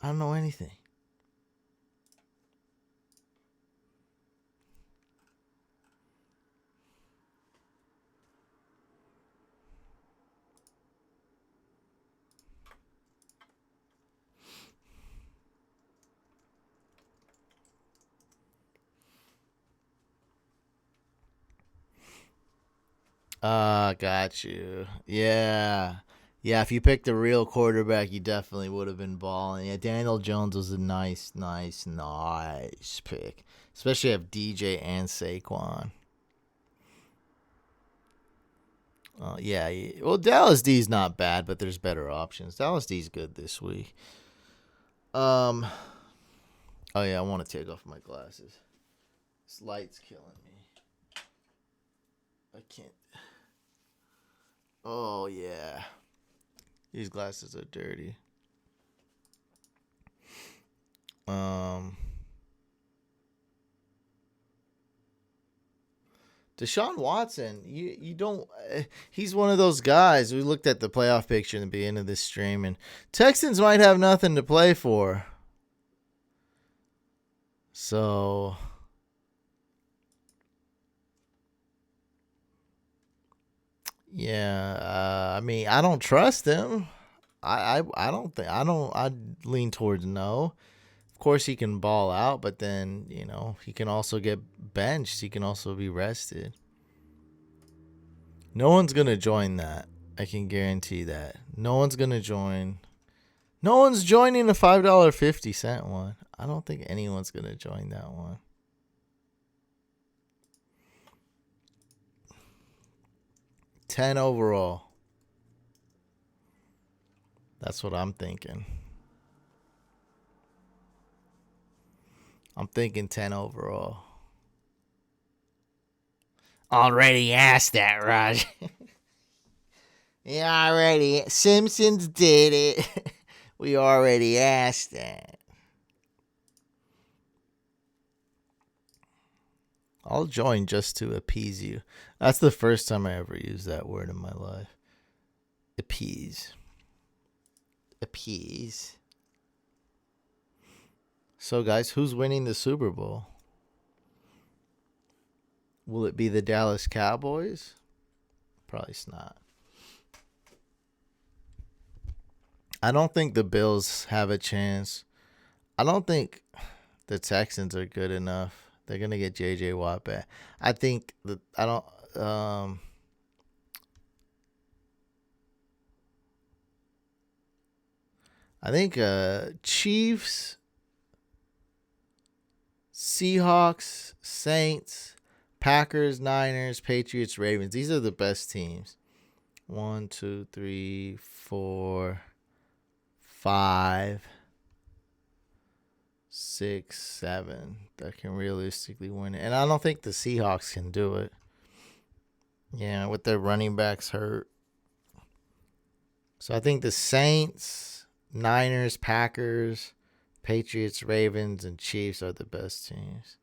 Speaker 1: I don't know anything. Got you. Yeah. Yeah, if you picked a real quarterback, you definitely would have been balling. Yeah, Daniel Jones was a nice pick. Especially if DJ and Saquon. Yeah. Well, Dallas D's not bad, but there's better options. Dallas D's good this week. Oh yeah, I want to take off my glasses. This light's killing me. I can't. Oh yeah. These glasses are dirty. Deshaun Watson, you don't. He's one of those guys. We looked at the playoff picture in the beginning of this stream, and Texans might have nothing to play for. So, yeah. I mean, I don't trust him. I don't think I lean towards no. Of course, he can ball out, but then he can also get benched. He can also be rested. No one's gonna join that. I can guarantee that. No one's gonna join. No one's joining the $5.50 one. I don't think anyone's gonna join that one. $10 overall. That's what I'm thinking. I'm thinking 10 overall. Already asked that, Raj. Yeah, already. Simpsons did it. We already asked that. I'll join just to appease you. That's the first time I ever used that word in my life. Appease. Appease. So, guys, who's winning the Super Bowl? Will it be the Dallas Cowboys? Probably not. I don't think the Bills have a chance. I don't think the Texans are good enough. They're gonna get J.J. Watt back. I think that I don't. I think Chiefs, Seahawks, Saints, Packers, Niners, Patriots, Ravens. These are the best teams. 1, 2, 3, 4, 5, 6, 7 that can realistically win it. And I don't think the Seahawks can do it. Yeah, with their running backs hurt. So I think the Saints, Niners, Packers, Patriots, Ravens, and Chiefs are the best teams.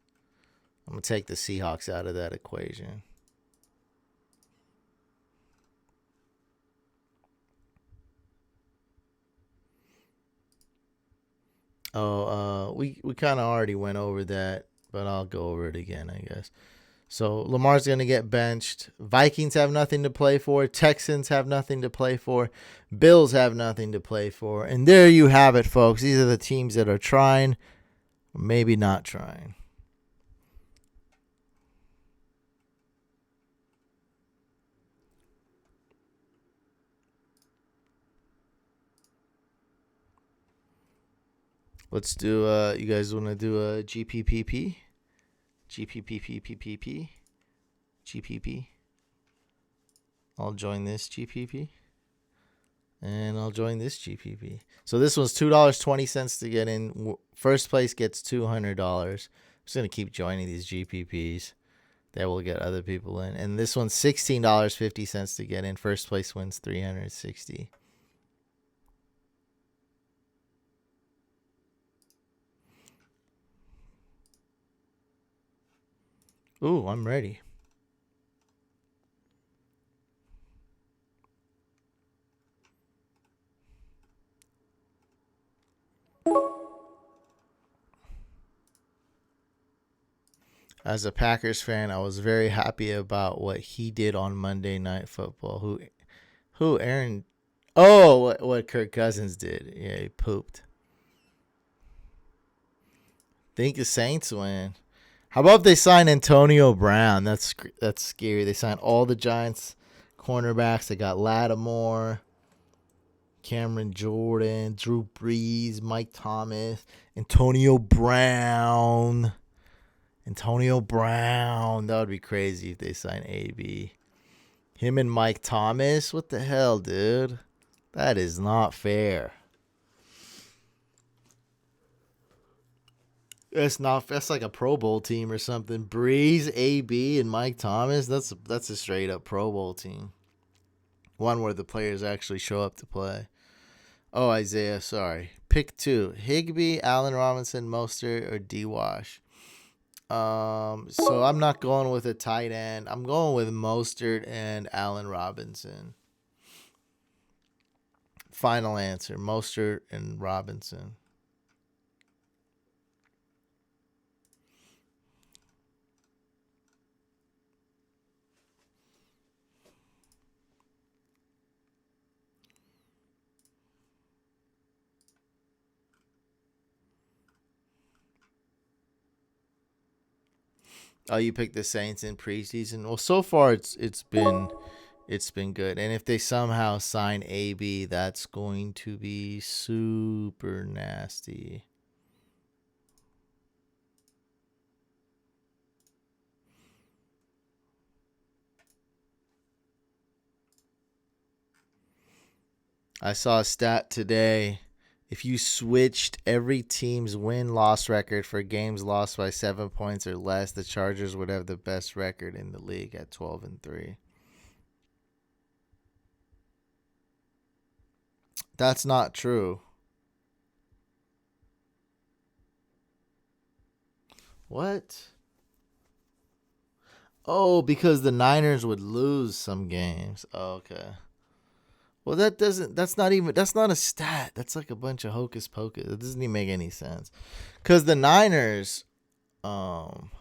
Speaker 1: I'm going to take the Seahawks out of that equation. We kind of already went over that, but I'll go over it again, I guess. So Lamar's going to get benched. Vikings have nothing to play for. Texans have nothing to play for. Bills have nothing to play for. And there you have it, folks. These are the teams that are trying, or maybe not trying. Let's do, you guys want to do a GPPP? GPPPPPP? GPP? I'll join this GPP. And I'll join this GPP. So this one's $2.20 to get in. First place gets $200. I'm just going to keep joining these GPPs. That will get other people in. And this one's $16.50 to get in. First place wins $360. Ooh, I'm ready. As a Packers fan, I was very happy about what he did on Monday Night Football. Who Aaron? Oh, what Kirk Cousins did. Yeah, he pooped. Think the Saints win. How about if they sign Antonio Brown? That's scary. They signed all the Giants cornerbacks. They got Lattimore, Cameron Jordan, Drew Brees, Mike Thomas, Antonio Brown. That would be crazy if they sign AB. Him and Mike Thomas? What the hell, dude? That is not fair. That's like a Pro Bowl team or something. Breeze, AB, and Mike Thomas. That's a straight up Pro Bowl team. One where the players actually show up to play. Oh, Isaiah, sorry. Pick 2. Higbee, Allen Robinson, Mostert, or D-Wash. So I'm not going with a tight end. I'm going with Mostert and Allen Robinson. Final answer, Mostert and Robinson. Oh, you picked the Saints in preseason. Well, so far it's been good. And if they somehow sign AB, that's going to be super nasty. I saw a stat today. If you switched every team's win-loss record for games lost by 7 points or less, the Chargers would have the best record in the league at 12-3. That's not true. What? Oh, because the Niners would lose some games. Oh, okay. Well, that's not a stat. That's like a bunch of hocus pocus. It doesn't even make any sense. Because the Niners are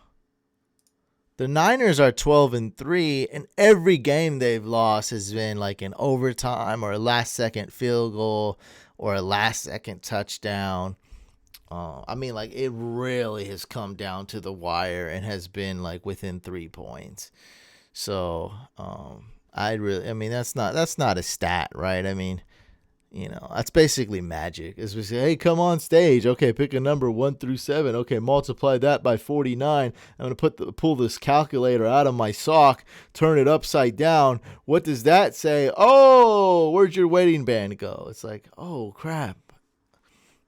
Speaker 1: 12-3, and every game they've lost has been like an overtime or a last second field goal or a last second touchdown. I mean, like, it really has come down to the wire and has been like within 3 points. So, that's not a stat, right? I mean, that's basically magic. As we say, hey, come on stage. Okay, pick a number 1 through 7. Okay, multiply that by 49. I'm gonna pull this calculator out of my sock, turn it upside down. What does that say? Oh, where'd your wedding band go? It's like, oh crap.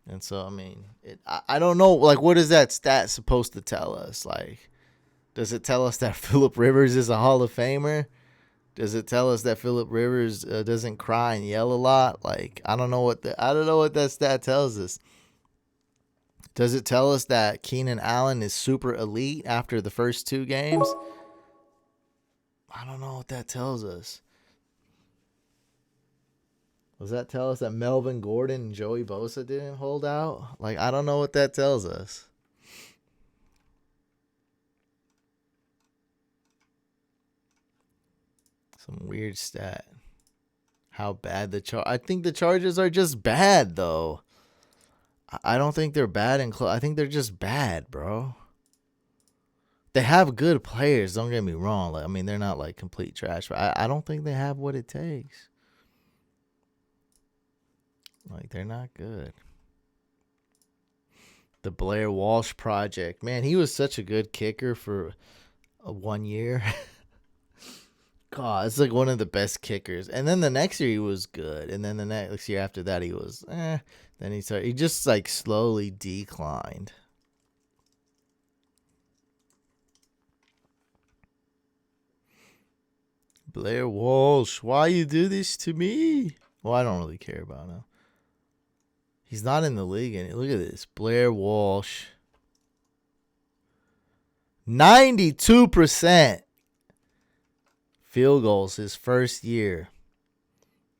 Speaker 1: And so, I mean, I don't know. Like, what is that stat supposed to tell us? Like, does it tell us that Phillip Rivers is a Hall of Famer? Does it tell us that Phillip Rivers doesn't cry and yell a lot? Like, I don't know what that stat tells us. Does it tell us that Keenan Allen is super elite after the first 2 games? I don't know what that tells us. Does that tell us that Melvin Gordon and Joey Bosa didn't hold out? Like, I don't know what that tells us. Some weird stat. How bad I think the Chargers are just bad, though. I don't think they're bad and close. I think they're just bad, bro. They have good players. Don't get me wrong. Like, I mean, they're not like complete trash, but I don't think they have what it takes. Like, they're not good. The Blair Walsh Project. Man, he was such a good kicker for 1 year. God, it's like one of the best kickers. And then the next year he was good. And then the next year after that he was Then he just like slowly declined. Blair Walsh, why you do this to me? Well, I don't really care about him. He's not in the league. And look at this. Blair Walsh. 92% field goals his first year.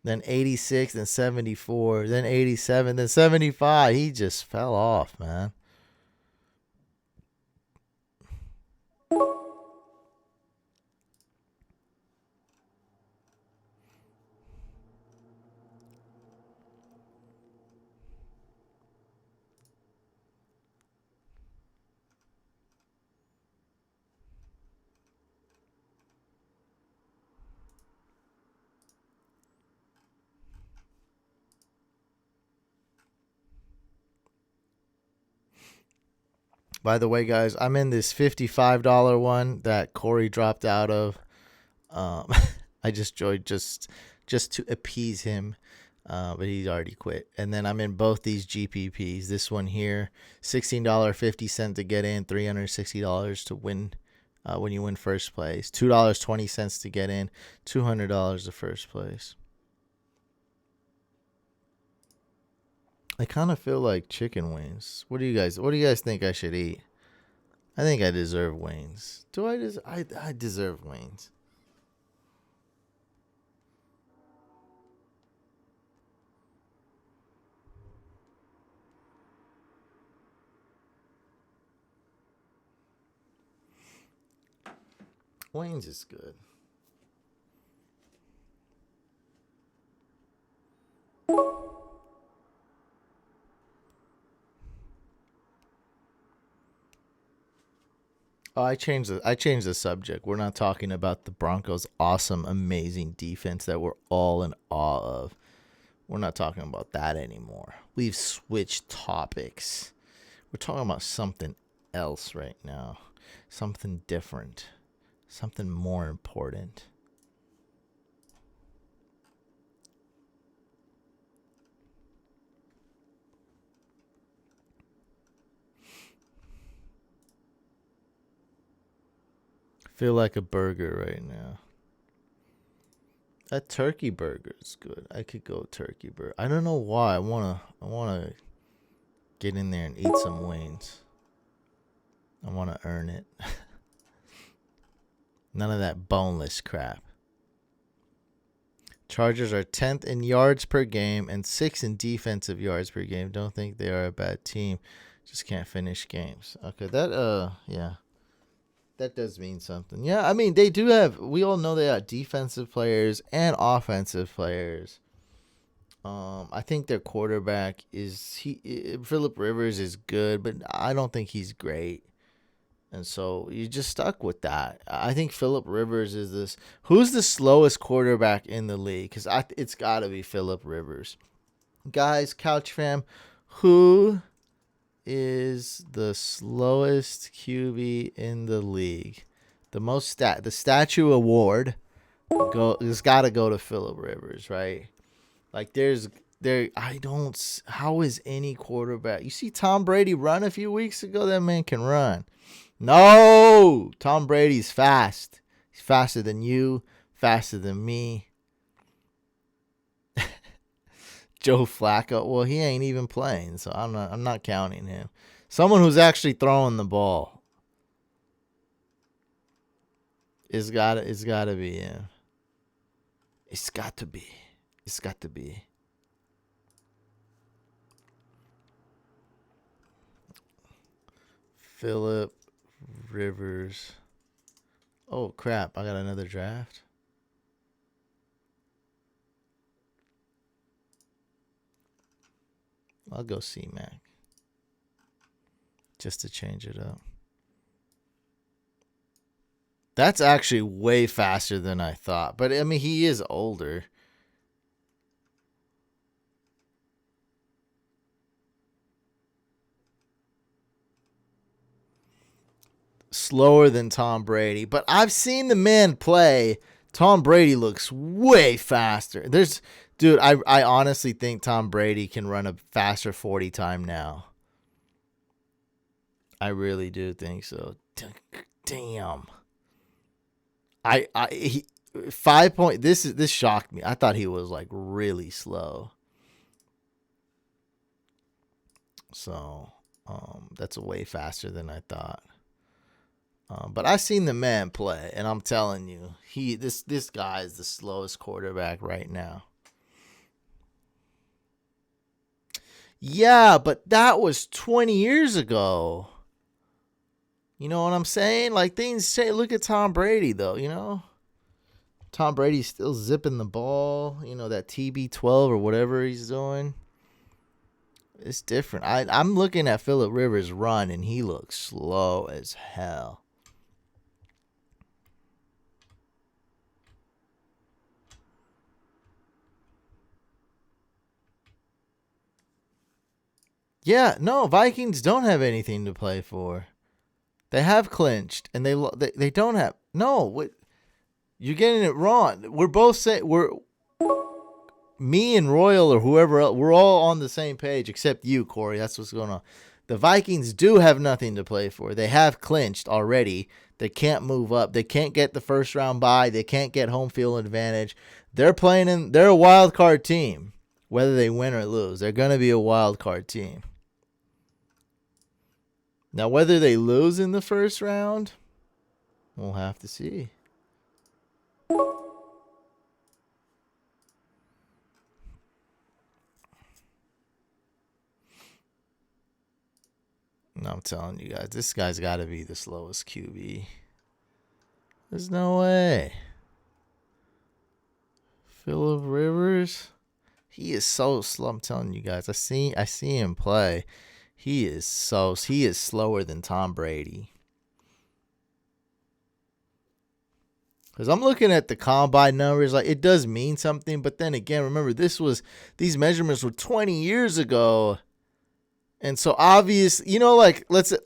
Speaker 1: Then 86, then 74, then 87, then 75. He just fell off, man. By the way, guys, I'm in this $55 one that Corey dropped out of. I just joined just to appease him, but he's already quit. And then I'm in both these GPPs. This one here, $16.50 to get in, $360 to win when you win first place, $2.20 to get in, $200 to first place. I kind of feel like chicken wings. What do you guys think I should eat? I think I deserve wings. Do I I deserve wings. Wings is good. Oh, I changed the subject. We're not talking about the Broncos' awesome, amazing defense that we're all in awe of. We're not talking about that anymore. We've switched topics. We're talking about something else right now. Something different. Something more important. Feel like a burger right now. That turkey burger is good. I could go turkey burger. I don't know why. I wanna get in there and eat some wings. I wanna earn it. None of that boneless crap. Chargers are 10th in yards per game and 6th in defensive yards per game. Don't think they are a bad team. Just can't finish games. Okay, yeah. That does mean something. Yeah, I mean, they do have, we all know they have defensive players and offensive players. I think their quarterback Phillip Rivers is good, but I don't think he's great. And so you just stuck with that. I think Phillip Rivers is this. Who's the slowest quarterback in the league? Because it's got to be Phillip Rivers. Guys, Couch Fam, who is the slowest QB in the league? The statue award has got to go to Phillip Rivers, right? Like how is any quarterback? You see Tom Brady run a few weeks ago? That man can run. No, Tom Brady's fast. He's faster than you, faster than me. Joe Flacco, well, he ain't even playing, so I'm not counting him. Someone who's actually throwing the ball. It's gotta be him. It's got to be. Phillip Rivers. Oh, crap. I got another draft. I'll go C-Mac. Just to change it up. That's actually way faster than I thought. But, I mean, he is older. Slower than Tom Brady. But I've seen the man play. Tom Brady looks way faster. Dude, I honestly think Tom Brady can run a faster 40 time now. I really do think so. Damn. 5 point. This shocked me. I thought he was like really slow. So that's way faster than I thought. But I've seen the man play, and I'm telling you, this guy is the slowest quarterback right now. Yeah, but that was 20 years ago. You know what I'm saying? Like, things say, look at Tom Brady, though, you know? Tom Brady's still zipping the ball, you know, that TB12 or whatever he's doing. It's different. I'm looking at Phillip Rivers' run, and he looks slow as hell. Yeah, no, Vikings don't have anything to play for. They have clinched, and they don't have. No, what? You're getting it wrong. We're both saying me and Royal or whoever else. We're all on the same page except you, Corey. That's what's going on. The Vikings do have nothing to play for. They have clinched already. They can't move up. They can't get the first round bye. They can't get home field advantage. They're a wild card team. Whether they win or lose, they're going to be a wild card team. Now, whether they lose in the first round, we'll have to see. No, I'm telling you guys, this guy's got to be the slowest QB. There's no way. Phillip Rivers, he is so slow. I'm telling you guys, I see him play. He is slower than Tom Brady. Because I'm looking at the combine numbers, like it does mean something, but then again, remember these measurements were 20 years ago. And so obvious, you know, like what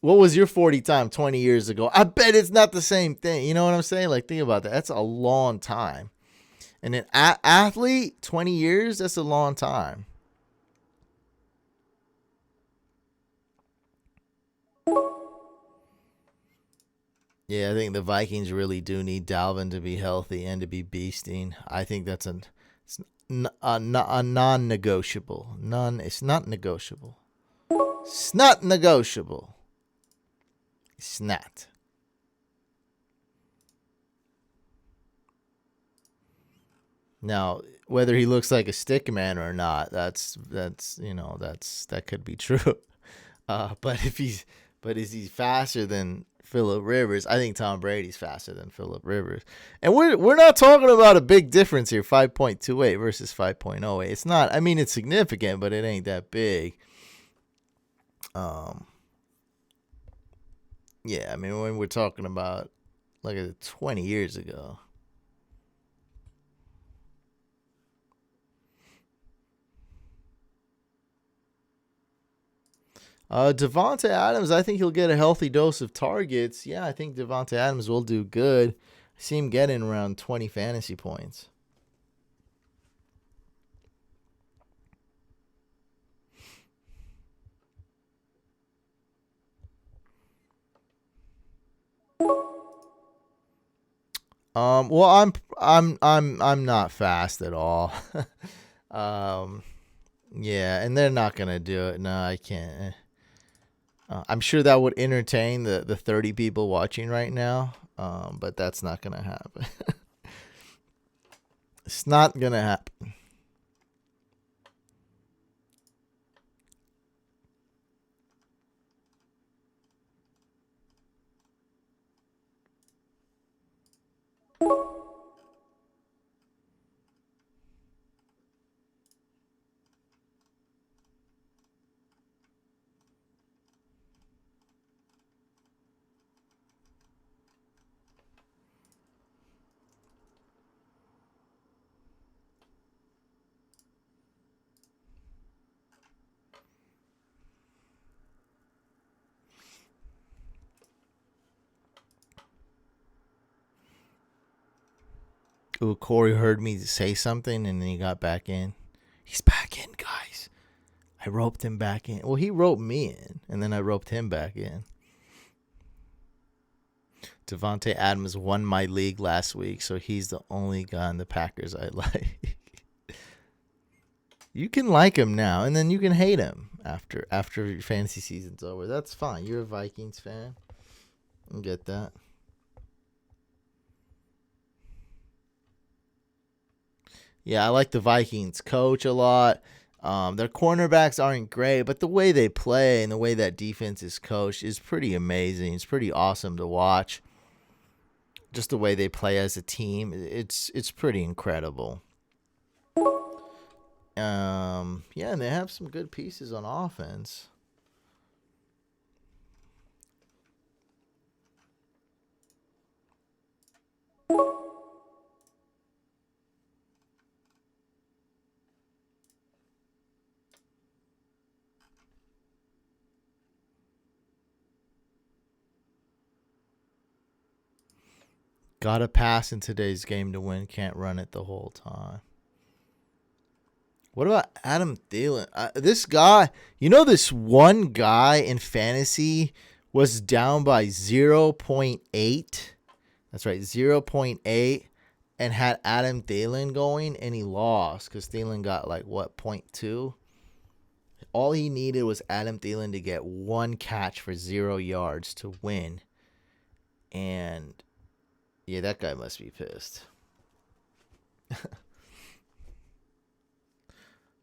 Speaker 1: was your 40 time 20 years ago? I bet it's not the same thing. You know what I'm saying? Like, think about that. That's a long time. And an athlete, 20 years, that's a long time. Yeah, I think the Vikings really do need Dalvin to be healthy and to be beasting. I think that's a non-negotiable. It's not negotiable. It's not negotiable. It's not. Now, whether he looks like a stick man or not, that could be true. But is he faster than Phillip Rivers? I think Tom Brady's faster than Phillip Rivers. And we're not talking about a big difference here, 5.28 versus 5.08. It's not, I mean, it's significant, but it ain't that big. Yeah, I mean, when we're talking about like 20 years ago. Devontae Adams, I think he'll get a healthy dose of targets. Yeah, I think Devontae Adams will do good. I see him getting around 20 fantasy points. Well, I'm not fast at all. Yeah, and they're not gonna do it. No, I can't. I'm sure that would entertain the 30 people watching right now, but that's not gonna happen. It's not gonna happen. Ooh, Corey heard me say something and then he got back in. He's back in, guys. I roped him back in. Well, he roped me in, and then I roped him back in. Devontae Adams won my league last week, so he's the only guy in the Packers I like. You can like him now, and then you can hate him after your fantasy season's over. That's fine. You're a Vikings fan. I get that. Yeah, I like the Vikings coach a lot. Their cornerbacks aren't great, but the way they play and the way that defense is coached is pretty amazing. It's pretty awesome to watch. Just the way they play as a team, it's pretty incredible. Yeah, and they have some good pieces on offense. Gotta pass in today's game to win. Can't run it the whole time. What about Adam Thielen? This guy, this one guy in fantasy was down by 0.8. That's right, 0.8, and had Adam Thielen going, and he lost because Thielen got 0.2. All he needed was Adam Thielen to get one catch for 0 yards to win. And yeah, that guy must be pissed.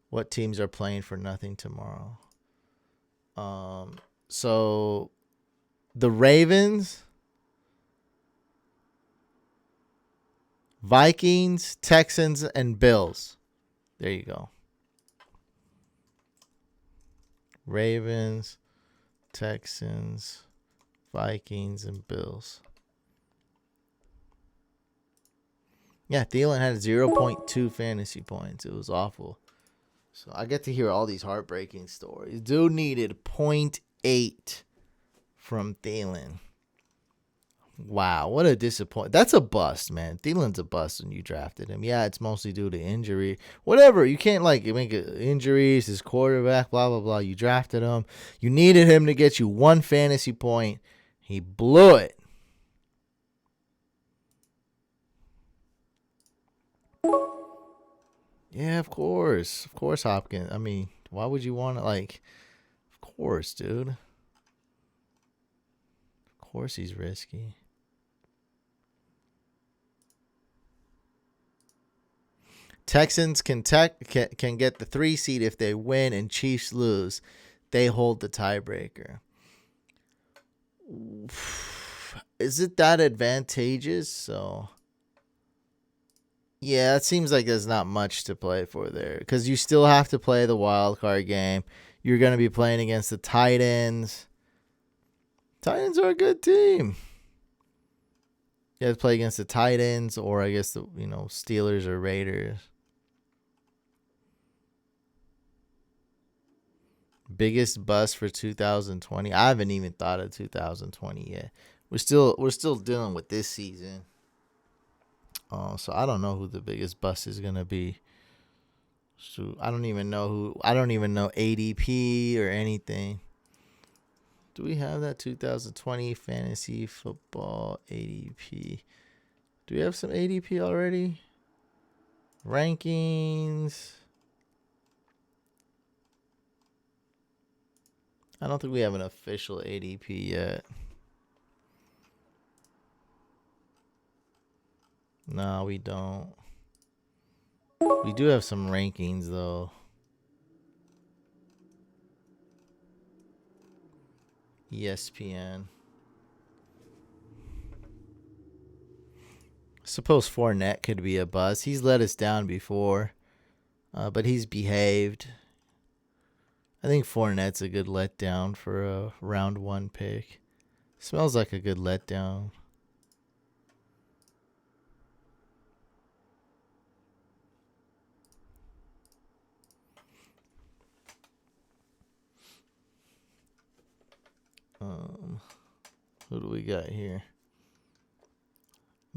Speaker 1: What teams are playing for nothing tomorrow? So the Ravens, Vikings, Texans, and Bills. There you go. Ravens, Texans, Vikings, and Bills. Yeah, Thielen had 0.2 fantasy points. It was awful. So I get to hear all these heartbreaking stories. Dude needed 0.8 from Thielen. Wow, what a disappointment. That's a bust, man. Thielen's a bust when you drafted him. Yeah, it's mostly due to injury. Whatever. You can't make injuries, his quarterback, blah, blah, blah. You drafted him. You needed him to get you one fantasy point. He blew it. Yeah, of course. Of course, Hopkins. I mean, why would you want to, of course, dude. Of course he's risky. Texans can get the 3 seed if they win and Chiefs lose. They hold the tiebreaker. Is it that advantageous? So yeah, it seems like there's not much to play for there because you still have to play the wild card game. You're going to be playing against the Titans. Titans are a good team. You have to play against the Titans or I guess the Steelers or Raiders. Biggest bust for 2020. I haven't even thought of 2020 yet. We're still dealing with this season. So I don't know who the biggest bust is gonna be. So I don't even know ADP or anything. Do we have that 2020 fantasy football ADP? Do we have some ADP already? Rankings. I don't think we have an official ADP yet. No, we don't. We do have some rankings, though. ESPN. I suppose Fournette could be a bust. He's let us down before, but he's behaved. I think Fournette's a good letdown for a round 1 pick. Smells like a good letdown. Who do we got here?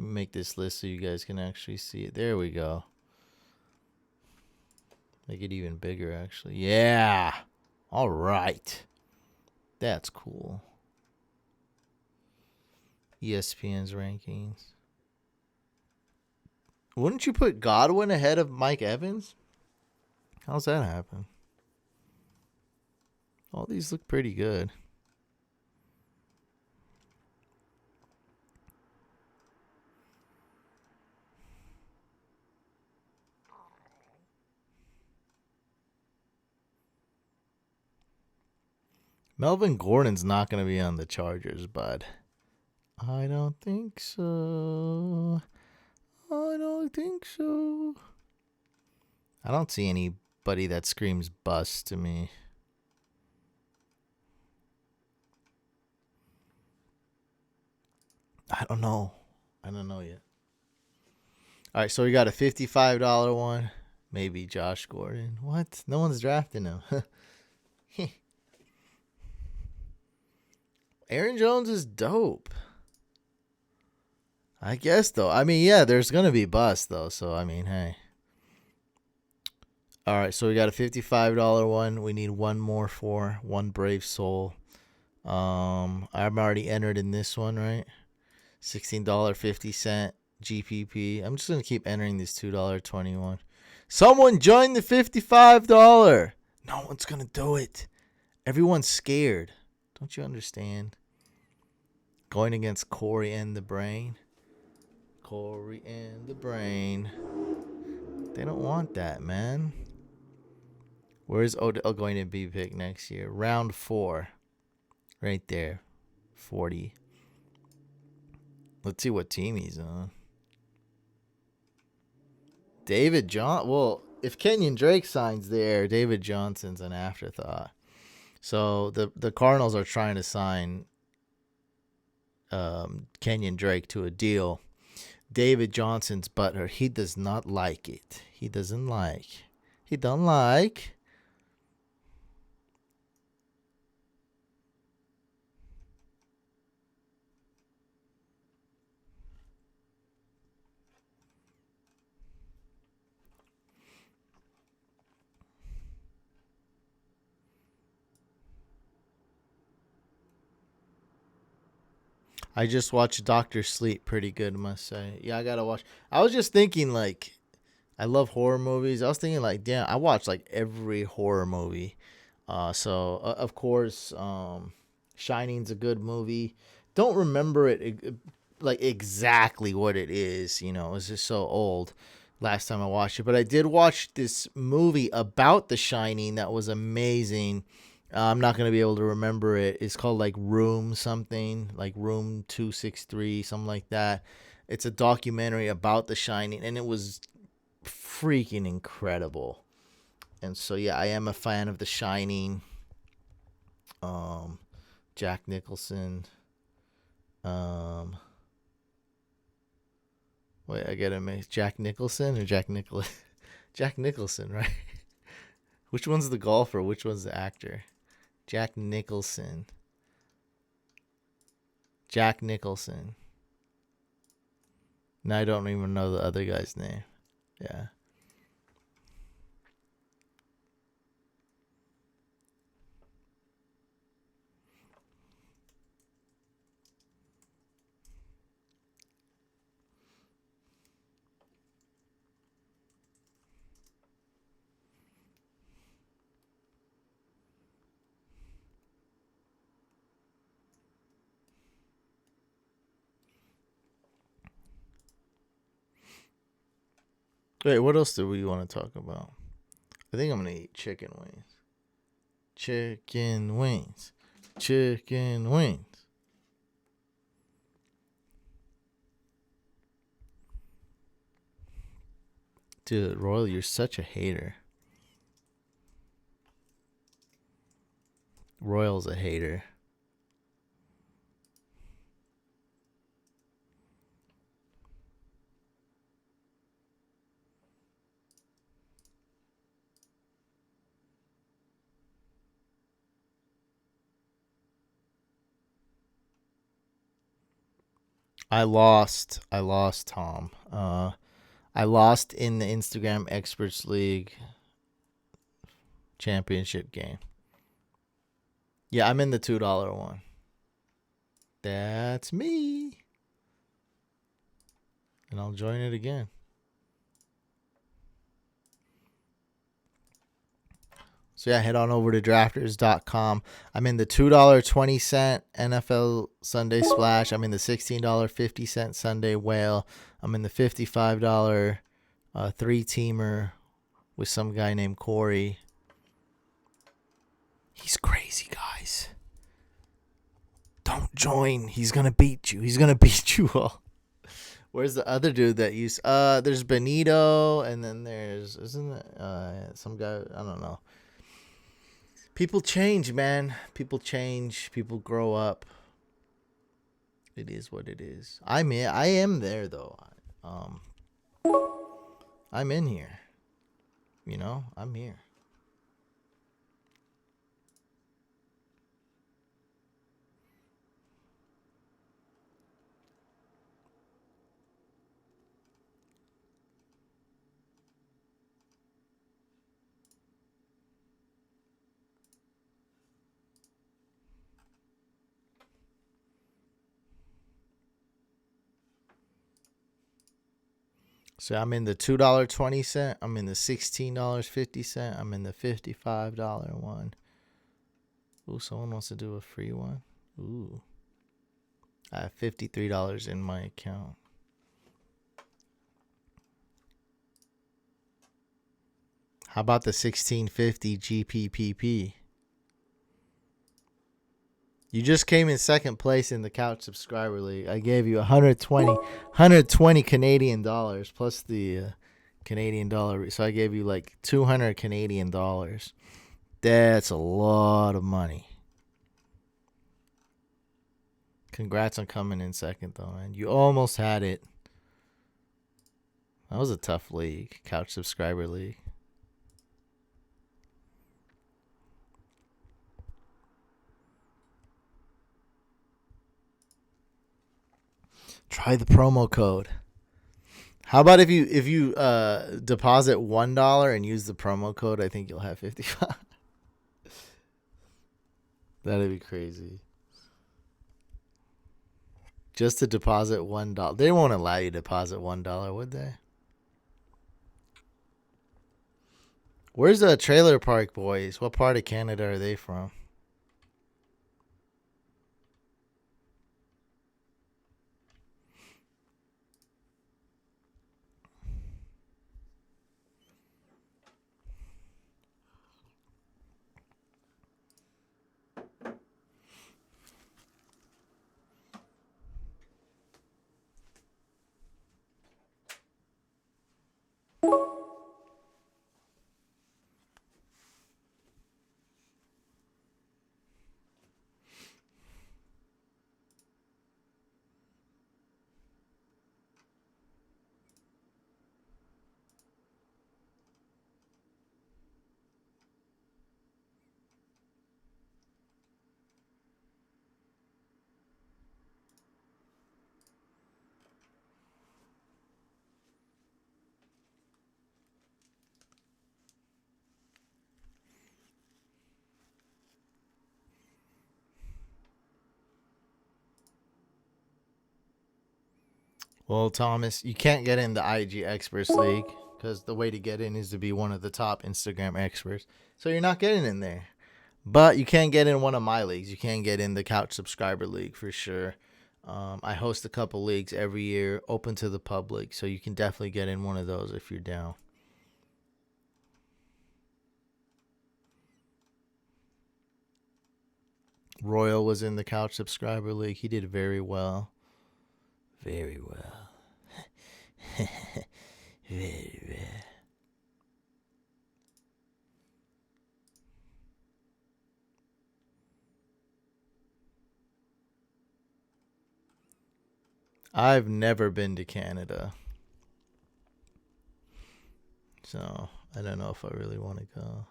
Speaker 1: Let me make this list so you guys can actually see it. There we go. Make it even bigger, actually. Yeah. All right. That's cool. ESPN's rankings. Wouldn't you put Godwin ahead of Mike Evans? How's that happen? All these look pretty good. Melvin Gordon's not going to be on the Chargers, bud. I don't think so. I don't think so. I don't see anybody that screams bust to me. I don't know. I don't know yet. All right, so we got a $55 one. Maybe Josh Gordon. What? No one's drafting him. Aaron Jones is dope. I guess, though. I mean, yeah, there's going to be bust, though. So, I mean, hey. All right, so we got a $55 one. We need one more for one brave soul. I'm already entered in this one, right? $16.50 GPP. I'm just going to keep entering this $2.21. Someone join the $55. No one's going to do it. Everyone's scared. Don't you understand? Going against Corey and the Brain. Corey and the Brain. They don't want that, man. Where's Odell going to be picked next year? Round 4. Right there. 40. Let's see what team he's on. David John. Well, if Kenyon Drake signs there, David Johnson's an afterthought. So the Cardinals are trying to sign Kenyon Drake to a deal. David Johnson's butthurt. He does not like it. He doesn't like. He don't like. I just watched Doctor Sleep. Pretty good, must say. Yeah, I gotta watch. I was just thinking, like, I love horror movies. I was thinking, like, damn, I watch like every horror movie. Of course, Shining's a good movie. Don't remember it like exactly what it is. You know, it's just so old. Last time I watched it, but I did watch this movie about The Shining that was amazing. I'm not gonna be able to remember it. It's called like Room something, like Room 263, something like that. It's a documentary about The Shining, and it was freaking incredible. And so yeah, I am a fan of The Shining. Jack Nicholson. Wait, I gotta make Jack Nicholson or Jack Nicholson? Jack Nicholson, right? Which one's the golfer? Which one's the actor? Jack Nicholson. Jack Nicholson. Now I don't even know the other guy's name. Yeah. Wait, what else do we want to talk about? I think I'm gonna eat chicken wings. Chicken wings. Chicken wings. Dude, Royal, you're such a hater. Royal's a hater. I lost, Tom. I lost in the Instagram Experts League championship game. Yeah, I'm in the $2 one. That's me. And I'll join it again. So yeah, head on over to drafters.com. I'm in the $2.20 NFL Sunday Splash. I'm in the $16.50 Sunday Whale. I'm in the $55 three-teamer with some guy named Corey. He's crazy, guys. Don't join. He's going to beat you. He's going to beat you all. Where's the other dude that used... there's Benito, and then there's... Isn't it some guy... I don't know. People change, man. People change. People grow up. It is what it is. I am there, though. I'm in here. You know, I'm here. So I'm in the $2.20. I'm in the $16.50. I'm in the $55 one. Ooh, someone wants to do a free one. Ooh. I have $53 in my account. How about the $16.50 GPPP? You just came in second place in the Couch Subscriber League. I gave you 120 Canadian dollars plus the Canadian dollar. So I gave you like 200 Canadian dollars. That's a lot of money. Congrats on coming in second, though, man. You almost had it. That was a tough league, Couch Subscriber League. Try the promo code. How about if you deposit $1 and use the promo code? I think you'll have 55. That'd be crazy. Just to deposit $1. They won't allow you to deposit $1, would they? Where's the Trailer Park Boys? What part of Canada are they from? Well, Thomas, you can't get in the IG Experts League because the way to get in is to be one of the top Instagram experts. So you're not getting in there. But you can get in one of my leagues. You can get in the Couch Subscriber League for sure. I host a couple leagues every year, open to the public. So you can definitely get in one of those if you're down. Royal was in the Couch Subscriber League. He did very well. Very well. Very well. I've never been to Canada. So I don't know if I really want to go.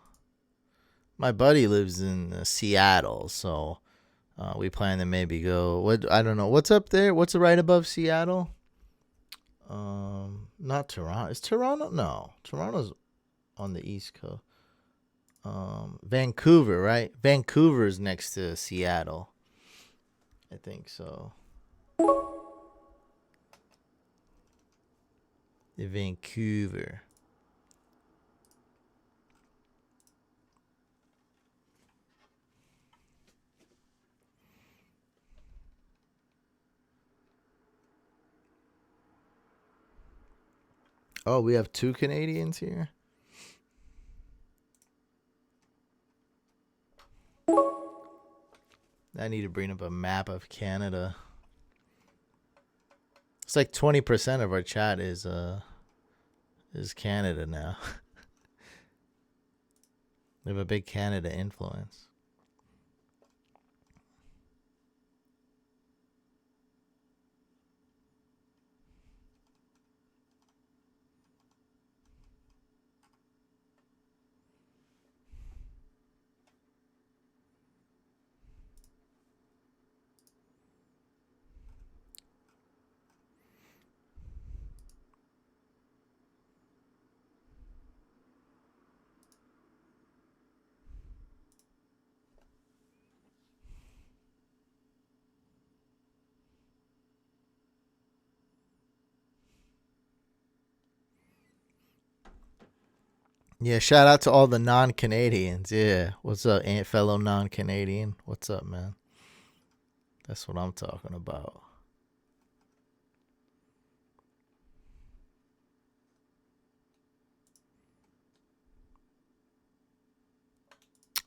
Speaker 1: My buddy lives in Seattle, so We plan to maybe go. What I don't know. What's up there? What's right above Seattle? Not Toronto. Is Toronto? No, Toronto's on the East Coast. Vancouver, right? Vancouver's next to Seattle. I think so. Vancouver. Oh, we have 2 Canadians here. I need to bring up a map of Canada. It's like 20% of our chat is Canada now. We have a big Canada influence. Yeah, shout out to all the non-Canadians. Yeah, what's up, fellow non-Canadian? What's up, man? That's what I'm talking about.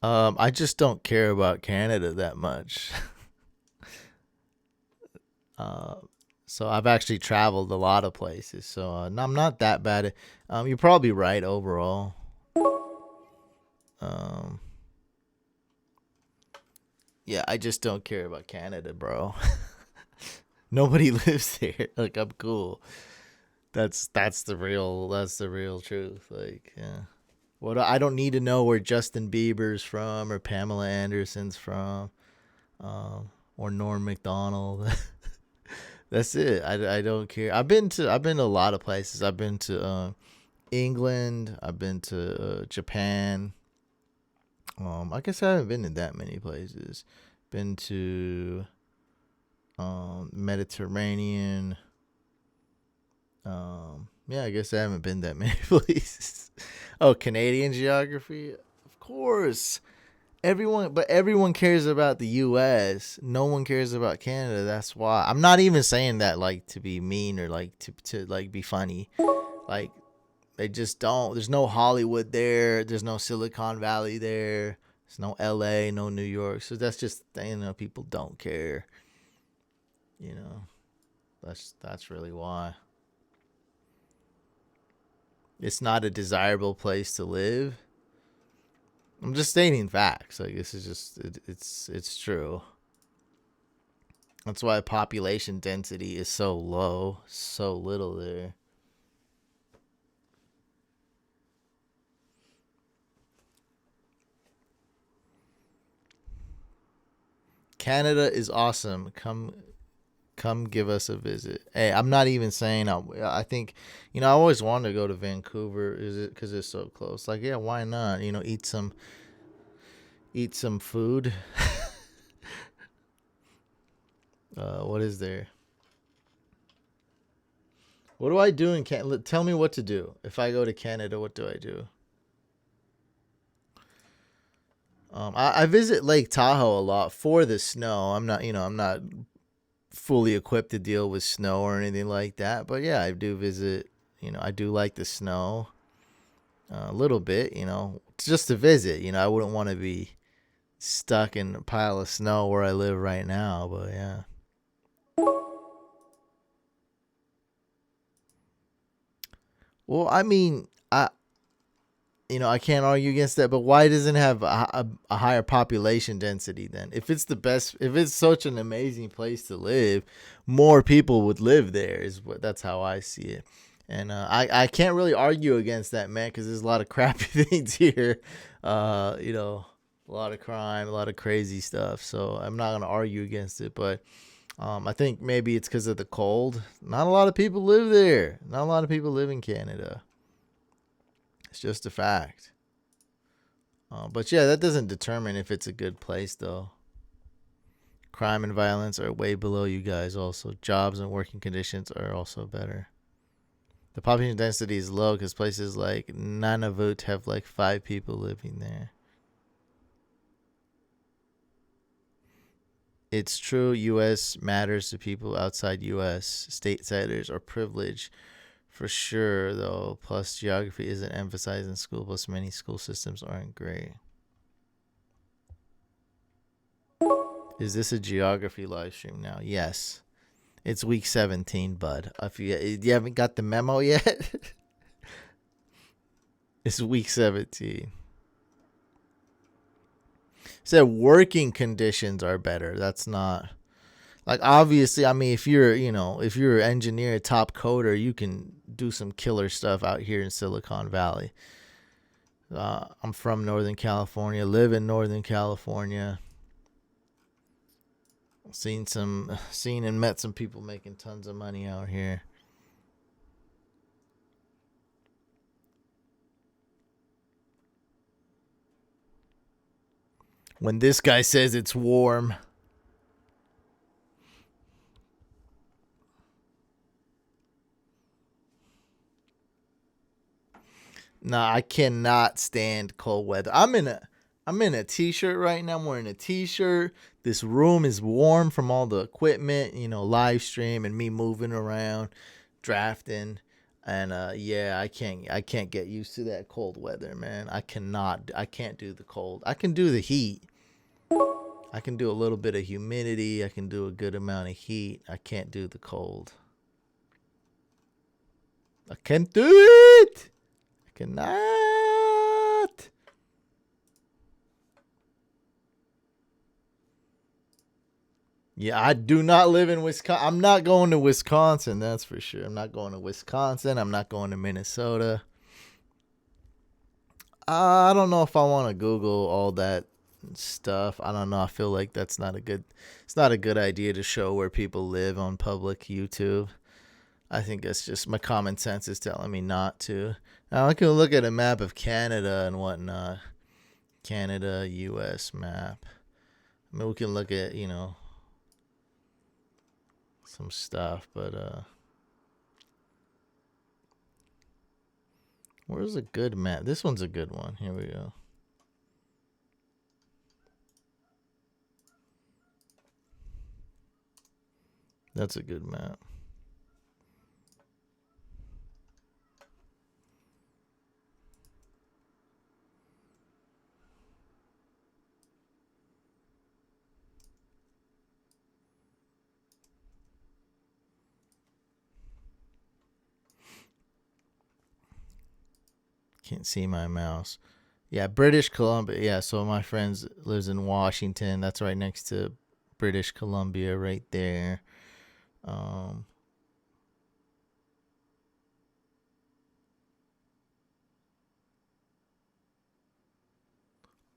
Speaker 1: I just don't care about Canada that much. So I've actually traveled a lot of places. So I'm not that bad. You're probably right overall. Yeah, I just don't care about Canada, bro. Nobody lives there. Like, I'm cool. That's the real truth. Like, yeah. What I don't need to know where Justin Bieber's from or Pamela Anderson's from, or Norm Macdonald. That's it. I don't care. I've been to a lot of places. I've been to England. I've been to Japan. I guess I haven't been to that many places. Been to Mediterranean. Yeah, I guess I haven't been that many places. Oh, Canadian geography? Of course. Everyone cares about the US. No one cares about Canada. That's why. I'm not even saying that like to be mean or like to like be funny. Like, they just don't. There's no Hollywood there. There's no Silicon Valley there. There's no LA, no New York. So that's just, people don't care. That's really why. It's not a desirable place to live. I'm just stating facts. Like, this is just it's true. That's why population density is so low, so little there. Canada is awesome. Come give us a visit. Hey, I'm not even saying I think, I always wanted to go to Vancouver. Is it because it's so close? Like, yeah, why not? Eat some food. What is there? What do I do in Canada? Tell me what to do. If I go to Canada, what do I do? I visit Lake Tahoe a lot for the snow. I'm not fully equipped to deal with snow or anything like that. But yeah, I do visit. I do like the snow a little bit. Just to visit. I wouldn't want to be stuck in a pile of snow where I live right now. But yeah. Well, I mean, I can't argue against that, but why doesn't it have a higher population density then? If it's such an amazing place to live, more people would live there. That's how I see it. And I can't really argue against that, man, because there's a lot of crappy things here. a lot of crime, a lot of crazy stuff. So I'm not gonna argue against it, but I think maybe it's because of the cold. Not a lot of people live there. Not a lot of people live in Canada. It's just a fact. But yeah, that doesn't determine if it's a good place, though. Crime and violence are way below you guys. Also, jobs and working conditions are also better. The population density is low because places like Nunavut have like 5 people living there. It's true, U.S. matters to people outside U.S. Stateside are privileged for sure, though. Plus, geography isn't emphasized in school. Plus, many school systems aren't great. Is this a geography live stream now? Yes. It's week 17, bud. If you haven't got the memo yet, it's week 17. Said working conditions are better. That's not like obviously. I mean, if you're an engineer, top coder, you can do some killer stuff out here in Silicon Valley. I'm from Northern California. Live in Northern California. Seen and met some people making tons of money out here. When this guy says it's warm. Nah, I cannot stand cold weather. I'm in a t-shirt right now. I'm wearing a t-shirt. This room is warm from all the equipment, live stream and me moving around, drafting. And yeah, I can't get used to that cold weather, man. I can't do the cold. I can do the heat. I can do a little bit of humidity. I can do a good amount of heat. I can't do the cold. I can't do it. I cannot. Yeah, I do not live in Wisconsin. I'm not going to Wisconsin, that's for sure. I'm not going to Wisconsin. I'm not going to Minnesota. I don't know if I want to Google all that stuff. I don't know. I feel like it's not a good idea to show where people live on public YouTube. I think that's just my common sense is telling me not to. Now I can look at a map of Canada and whatnot. Canada, US map. I mean, we can look at, some stuff, but where's a good map? This one's a good one. Here we go. That's a good map. Can't see my mouse. Yeah, British Columbia. Yeah, so my friend lives in Washington. That's right next to British Columbia, right there.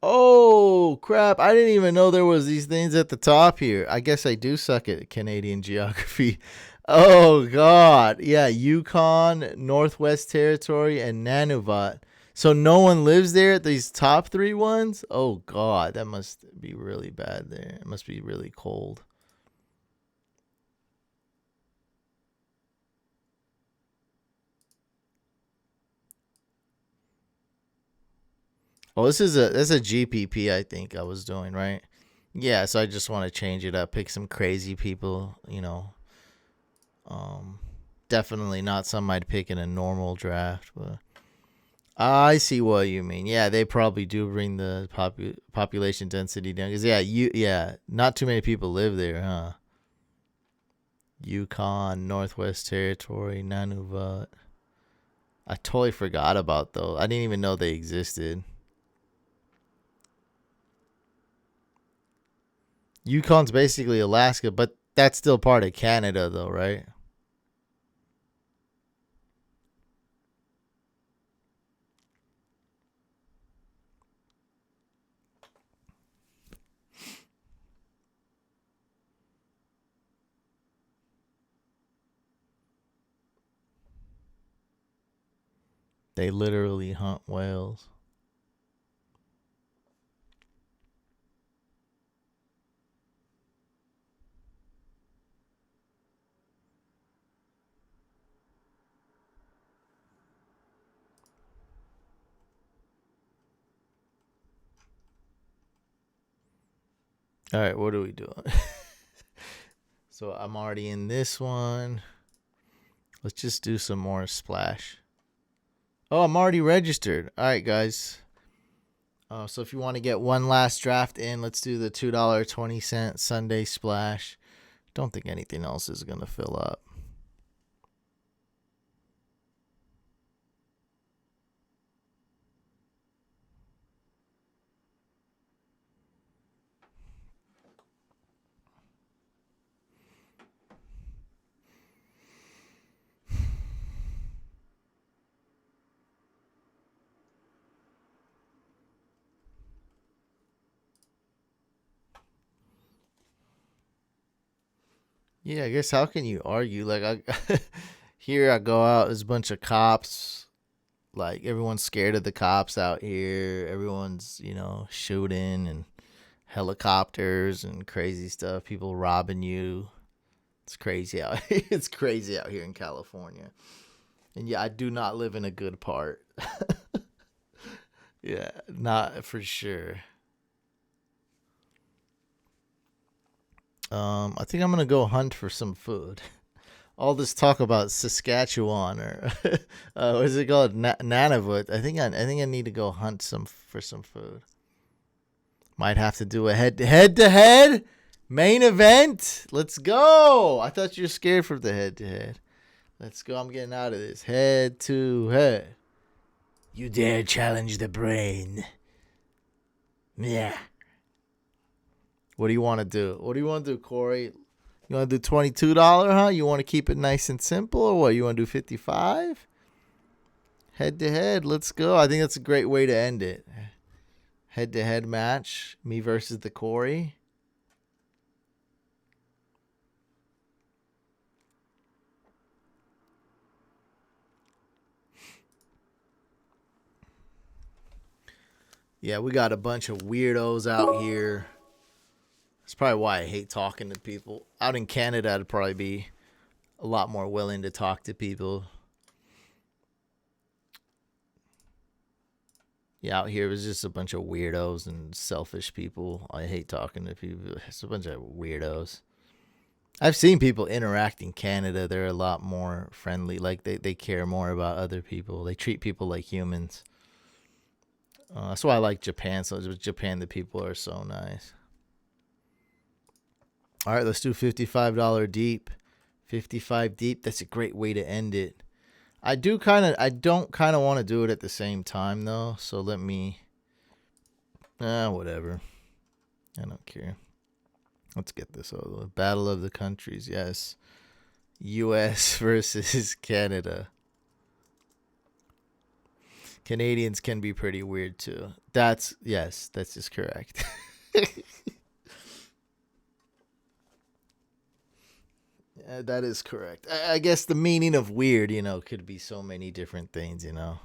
Speaker 1: Oh crap! I didn't even know there was these things at the top here. I guess I do suck at Canadian geography. Oh god, yeah, Yukon, Northwest Territory, and Nunavut. So no one lives there at these top 3 ones. Oh god, that must be really bad there. It must be really cold. Oh, this is a GPP. I think I was doing right. Yeah, so I just want to change it up, pick some crazy people. Um, Definitely not some I'd pick in a normal draft, but I see what you mean. Yeah, they probably do bring the population density down because not too many people live there, huh? Yukon, Northwest Territory, Nunavut. I totally forgot about those. I didn't even know they existed. Yukon's basically Alaska, but that's still part of Canada, though, right? They literally hunt whales. All right, what are we doing? So I'm already in this one. Let's just do some more splash. Oh, I'm already registered. All right, guys. So if you want to get one last draft in, let's do the $2.20 Sunday splash. Don't think anything else is going to fill up. Yeah, I guess how can you argue? Like here I go out, there's a bunch of cops. Like everyone's scared of the cops out here. Everyone's, shooting and helicopters and crazy stuff. People robbing you. It's crazy out here. It's crazy out here in California. And yeah, I do not live in a good part. Yeah, not for sure. I think I'm gonna go hunt for some food. All this talk about Saskatchewan or what is it called, Nunavut? I think I need to go hunt for some food. Might have to do a head to head main event. Let's go. I thought you were scared for the head to head. Let's go. I'm getting out of this. Head to head. You dare challenge the brain? Yeah. What do you want to do? What do you want to do, Corey? You want to do $22, huh? You want to keep it nice and simple, or what? You want to do 55? Head to head. Let's go. I think that's a great way to end it. Head to head match. Me versus the Corey. Yeah, we got a bunch of weirdos out here. That's probably why I hate talking to people. Out in Canada, I'd probably be a lot more willing to talk to people. Yeah, out here it was just a bunch of weirdos and selfish people. I hate talking to people. It's a bunch of weirdos. I've seen people interact in Canada. They're a lot more friendly. Like they care more about other people. They treat people like humans. That's why I like Japan. So with Japan, the people are so nice. All right, let's do $55 deep. 55 deep. That's a great way to end it. I don't kind of want to do it at the same time though. So let me. Whatever. I don't care. Let's get this over. Battle of the countries. Yes. U.S. versus Canada. Canadians can be pretty weird too. That's just correct. That is correct. I guess the meaning of weird, could be so many different things, Yeah.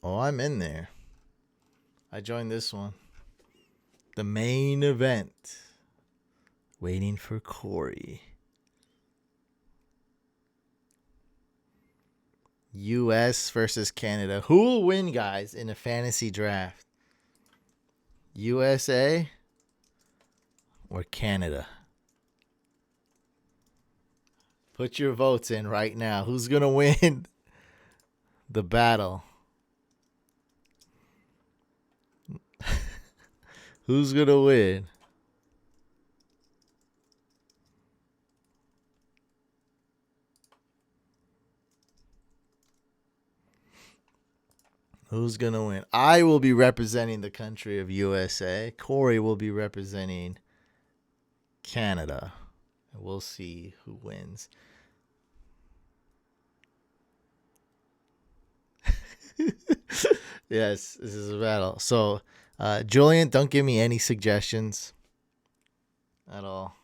Speaker 1: Oh, I'm in there. I joined this one. The main event. Waiting for Corey. U.S. versus Canada. Who will win, guys, in a fantasy draft? USA or Canada? Put your votes in right now. Who's going to win the battle? Who's going to win? Who's going to win? I will be representing the country of USA. Corey will be representing Canada. We'll see who wins. Yes, this is a battle. So, Julian, don't give me any suggestions at all.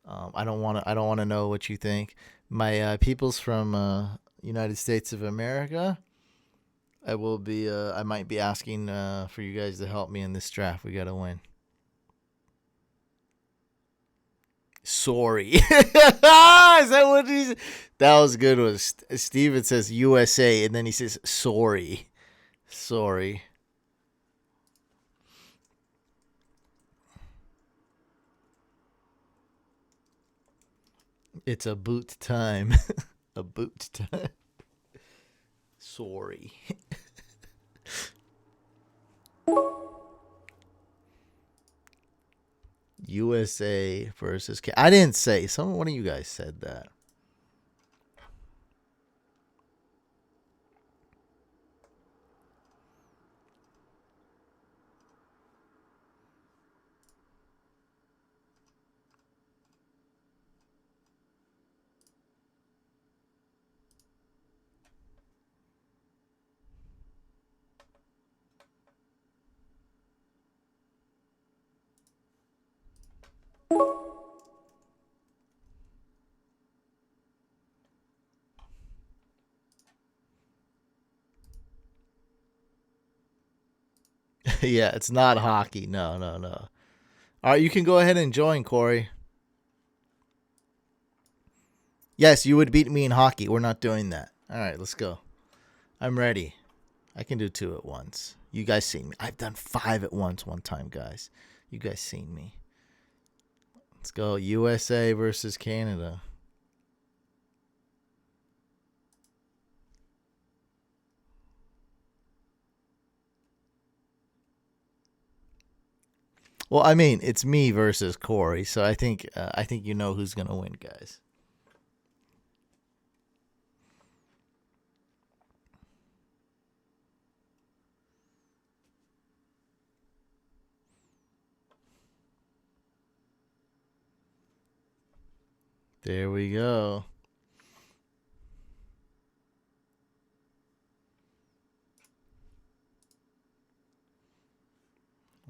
Speaker 1: I don't want to. I don't want to know what you think. My peoples from United States of America. I will be. I might be asking for you guys to help me in this draft. We gotta win. Sorry. Is that what he's? That was good. Was Steven says USA and then he says sorry. Sorry. It's a boot time. A boot time. Sorry. USA versus I didn't say. One of you guys said that. Yeah, it's not hockey. No. All right, you can go ahead and join, Corey. Yes, you would beat me in hockey. We're not doing that. All right, let's go. I'm ready. I can do 2 at once. You guys seen me. I've done 5 at once one time, guys. You guys seen me. Let's go. USA versus Canada. Well, I mean, it's me versus Corey, so I think you know who's gonna win, guys. There we go.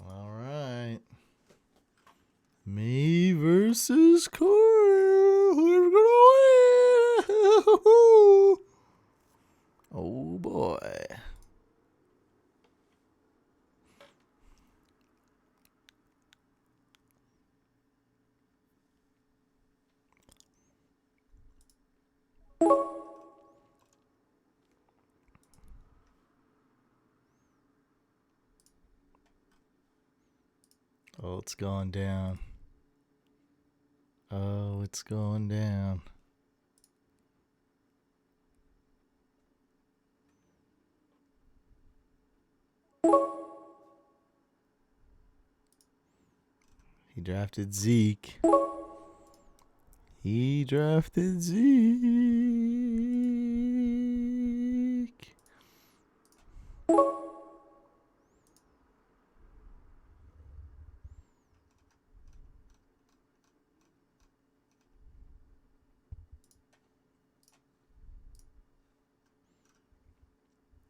Speaker 1: All right. Me versus Corey. Who's gonna win? Oh boy. Oh, it's going down. Oh, it's going down. He drafted Zeke. He drafted Zeke.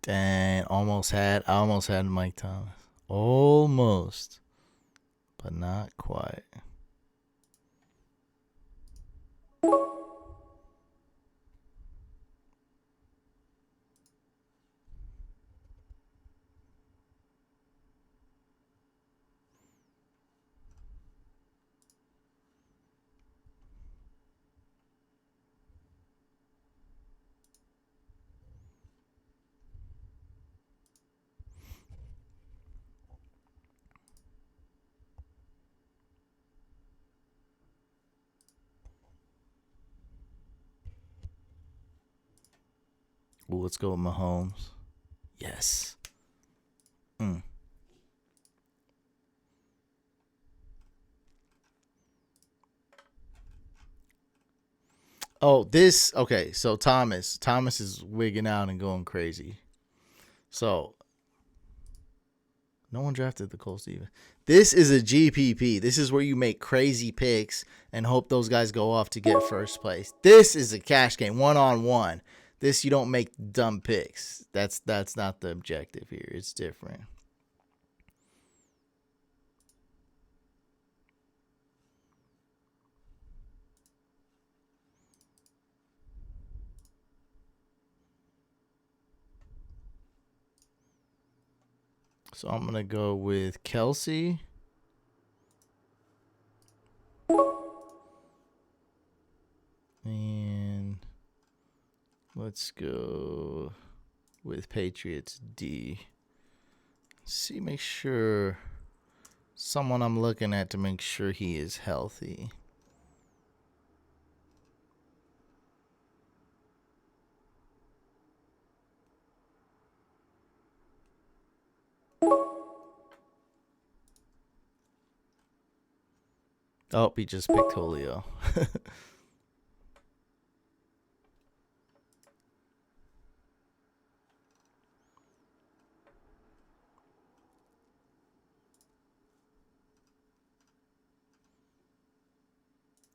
Speaker 1: Dang, I almost had Mike Thomas. Almost. But not quite. Ooh, let's go with Mahomes. Yes. Oh, okay. So Thomas is wigging out and going crazy. So no one drafted the Colts even. This is a GPP. This is where you make crazy picks and hope those guys go off to get first place. This is a cash game, 1-on-1. This, you don't make dumb picks. That's not the objective here. It's different. So I'm going to go with Kelsey. And let's go with Patriots D. See, make sure someone I'm looking at to make sure he is healthy. Oh, he just picked Julio.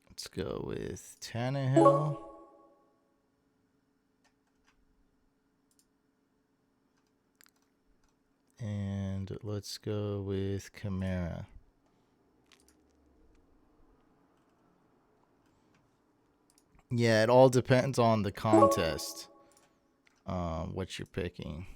Speaker 1: Let's go with Tannehill. And let's go with Kamara. Yeah, it all depends on the contest, what you're picking.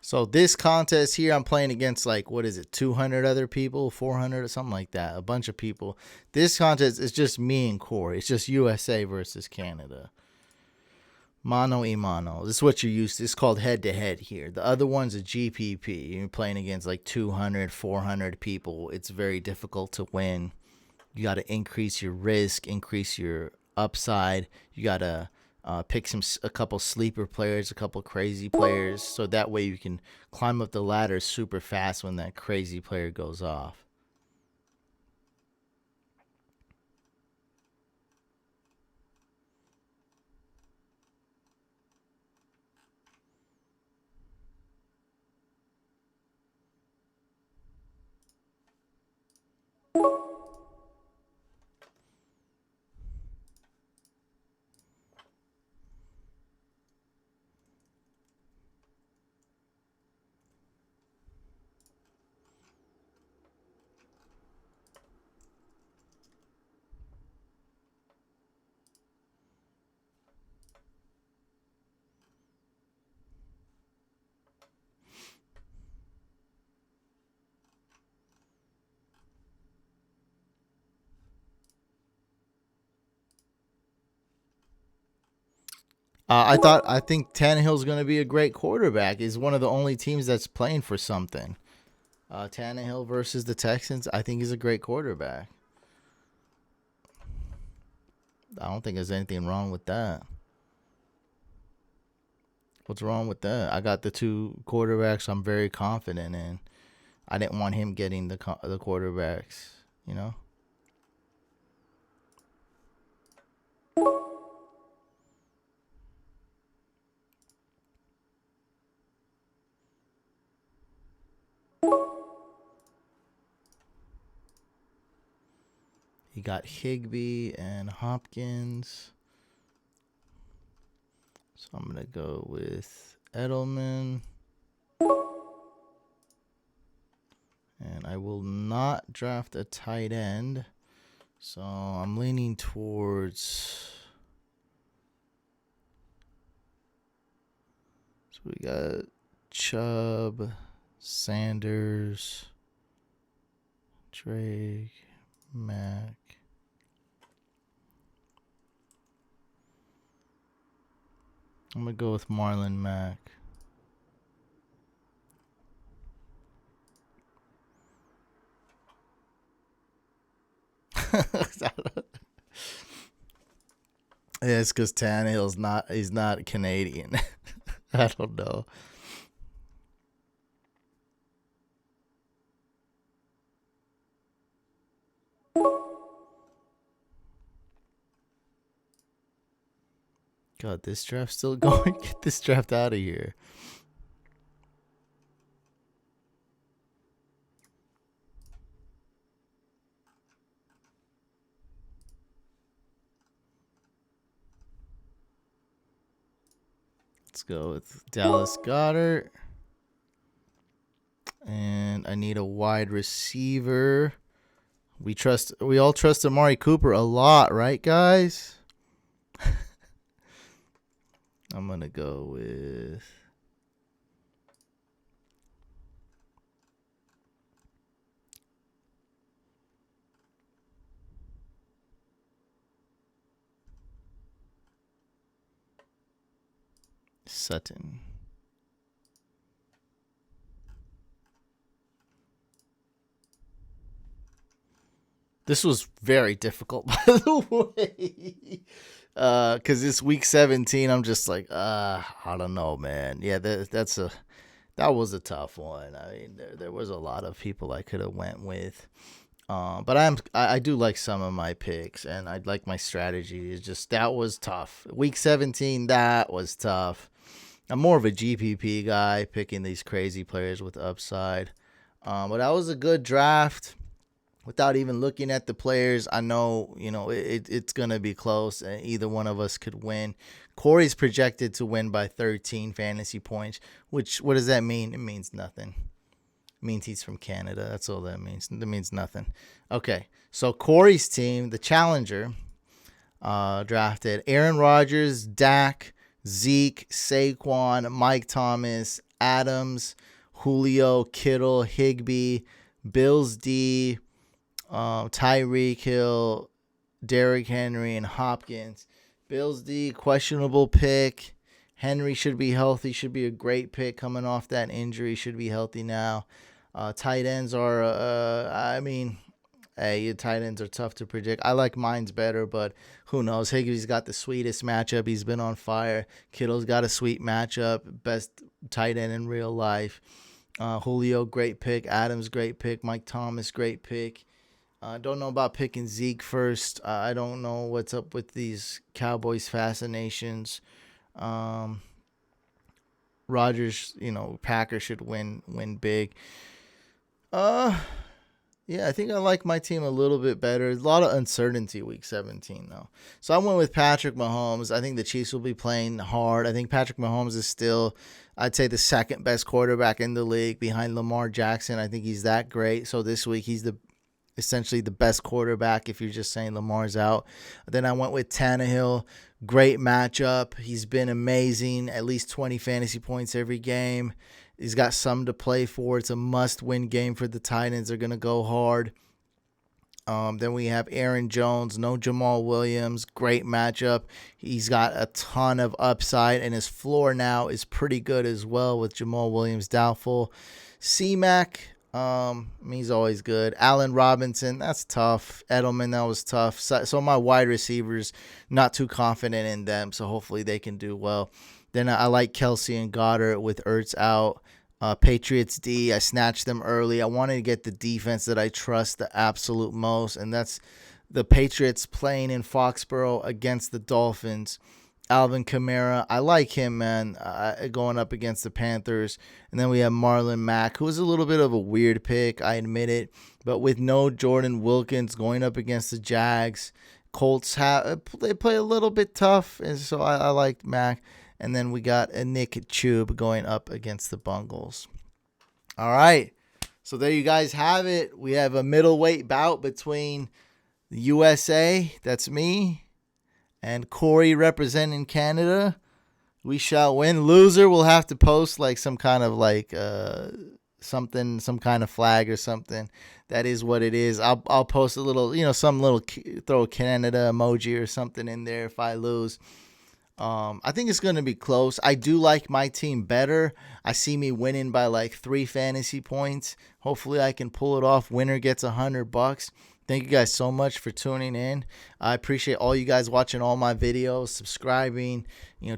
Speaker 1: So this contest here, I'm playing against, like, what is it, 200 other people, 400 or something like that, a bunch of people. This contest is just me and Corey. It's just USA versus Canada. Mano y mano. This is what you're used to. It's called head-to-head here. The other one's a GPP. You're playing against like 200, 400 people. It's very difficult to win. You got to increase your risk, increase your upside. You got to pick a couple sleeper players, a couple crazy players, so that way you can climb up the ladder super fast when that crazy player goes off. I think Tannehill's going to be a great quarterback. He's one of the only teams that's playing for something. Tannehill versus the Texans, I think he's a great quarterback. I don't think there's anything wrong with that. What's wrong with that? I got the two quarterbacks I'm very confident in. I didn't want him getting the quarterbacks, you know? He got Higbee and Hopkins. So I'm going to go with Edelman. And I will not draft a tight end. So I'm leaning towards... So we got Chubb, Sanders, Drake, Mac. I'm going to go with Marlon Mack. Yeah, it's because Tannehill's he's not Canadian. I don't know. God, this draft's still going. Get this draft out of here. Let's go with Dallas Goedert. And I need a wide receiver. We all trust Amari Cooper a lot, right, guys? I'm going to go with Sutton. This was very difficult, by the way. Because it's week 17. I'm just like, I don't know, man. Yeah, that was a tough one. I mean, there was a lot of people I could have went with. But I do like some of my picks, and I like my strategy. It's just that was tough. Week 17, that was tough. I'm more of a GPP guy, picking these crazy players with upside. But that was a good draft. Without even looking at the players, I know, it's going to be close, and either one of us could win. Corey's projected to win by 13 fantasy points, which, what does that mean? It means nothing. It means he's from Canada. That's all that means. It means nothing. Okay, so Corey's team, the Challenger, drafted Aaron Rodgers, Dak, Zeke, Saquon, Mike Thomas, Adams, Julio, Kittle, Higbee, Bills D, Tyreek Hill, Derrick Henry, and Hopkins. Bills D, questionable pick. Henry should be healthy. Should be a great pick coming off that injury. Should be healthy now. Tight ends are, your tight ends are tough to predict. I like mine's better, but who knows? Higbee's got the sweetest matchup. He's been on fire. Kittle's got a sweet matchup. Best tight end in real life. Julio, great pick. Adams, great pick. Mike Thomas, great pick. Don't know about picking Zeke first. I don't know what's up with these Cowboys fascinations. Rodgers, Packers should win big. Yeah, I think I like my team a little bit better. There's a lot of uncertainty week 17, though. So I went with Patrick Mahomes. I think the Chiefs will be playing hard. I think Patrick Mahomes is still, I'd say, the second best quarterback in the league behind Lamar Jackson. I think he's that great. So this week he's essentially the best quarterback if you're just saying Lamar's out. Then I went with Tannehill. Great matchup. He's been amazing. At least 20 fantasy points every game. He's got some to play for. It's a must-win game for the Titans. They're going to go hard. Then we have Aaron Jones. No Jamal Williams. Great matchup. He's got a ton of upside, and his floor now is pretty good as well with Jamal Williams doubtful. C-Mac, he's always good. Allen Robinson, that's tough. Edelman, that was tough. So my wide receivers, not too confident in them, so hopefully they can do well. Then I like Kelsey and Goddard with Ertz out. Patriots D, I snatched them early. I wanted to get the defense that I trust the absolute most, and that's the Patriots playing in Foxborough against the Dolphins. Alvin Kamara, I like him, man, going up against the Panthers. And then we have Marlon Mack, who was a little bit of a weird pick, I admit it. But with no Jordan Wilkins going up against the Jags, Colts, they play a little bit tough, and so I liked Mack. And then we got a Nick Chubb going up against the Bungles. All right. So there you guys have it. We have a middleweight bout between the USA, that's me, and Corey representing Canada. We shall win. Loser will have to post like some kind of some kind of flag or something. That is what it is. I'll post a little, throw a Canada emoji or something in there if I lose. I think it's going to be close. I do like my team better. I see me winning by like 3 fantasy points. Hopefully I can pull it off. Winner gets $100. Thank you guys so much for tuning in. I appreciate all you guys watching all my videos, subscribing,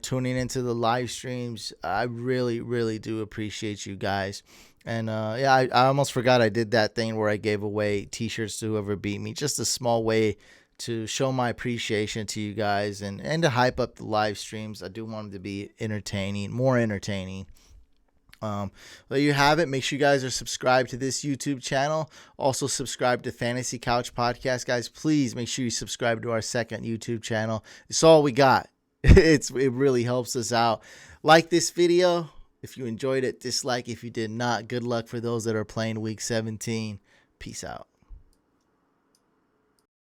Speaker 1: tuning into the live streams. I really, really do appreciate you guys. And I almost forgot I did that thing where I gave away t-shirts to whoever beat me. Just a small way to show my appreciation to you guys and to hype up the live streams. I do want them to be entertaining, more entertaining. There you have it. Make sure you guys are subscribed to this YouTube channel. Also subscribe to Fantasy Couch Podcast, guys. Please make sure you subscribe to our second YouTube channel. It's all we got. It really helps us out. Like this video if you enjoyed it. Dislike if you did not. Good luck for those that are playing Week 17. Peace out.